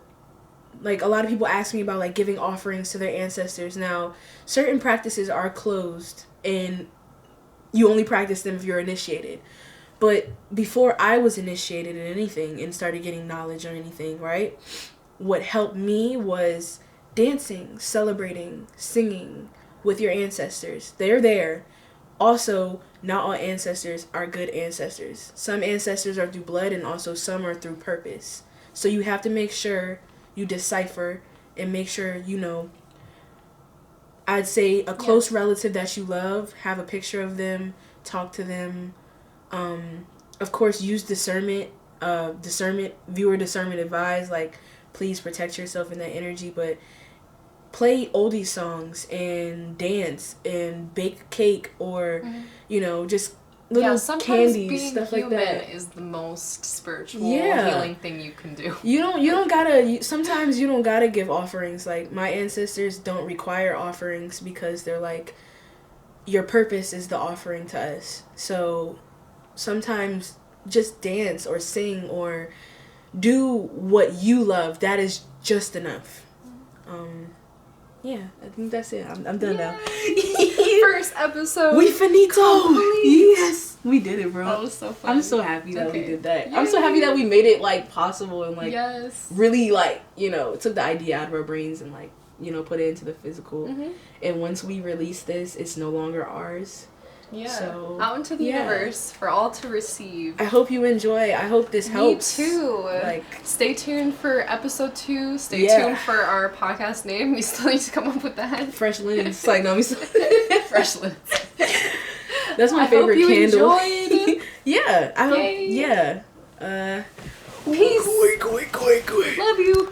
like, a lot of people ask me about, like, giving offerings to their ancestors. Now, certain practices are closed, and you only practice them if you're initiated. But before I was initiated in anything and started getting knowledge on anything, right, what helped me was dancing, celebrating, singing with your ancestors. They're there. Also, not all ancestors are good ancestors. Some ancestors are through blood, and also some are through purpose. So you have to make sure you decipher and make sure, you know, I'd say a close relative that you love, have a picture of them, talk to them. Of course, use discernment, viewer discernment advised, like, please protect yourself in that energy, but play oldie songs and dance and bake cake, or, you know, just little candies, stuff like that. Is the most spiritual healing thing you can do. You don't gotta, sometimes you don't gotta give offerings. Like, my ancestors don't require offerings because they're like, your purpose is the offering to us. So sometimes just dance or sing or do what you love. That is just enough. Yeah, I think that's it. I'm done now. First episode. We finito. Complete. Yes, we did it, bro. That was so fun. I'm so happy that we did that. Yay. I'm so happy that we made it, like, possible and, like, yes, really, like, you know, took the idea out of our brains and, like, you know, put it into the physical. And once we release this, it's no longer ours. Yeah. So, out into the universe for all to receive. I hope you enjoy. I hope this helps. Me too. Like, stay tuned for episode 2. Stay tuned for our podcast name. We still need to come up with that. Fresh linens. Like, no, we still Fresh linens. That's my favorite candle. Enjoyed. Yeah. I hope. Yay. Yeah. Peace. Quick. Love you.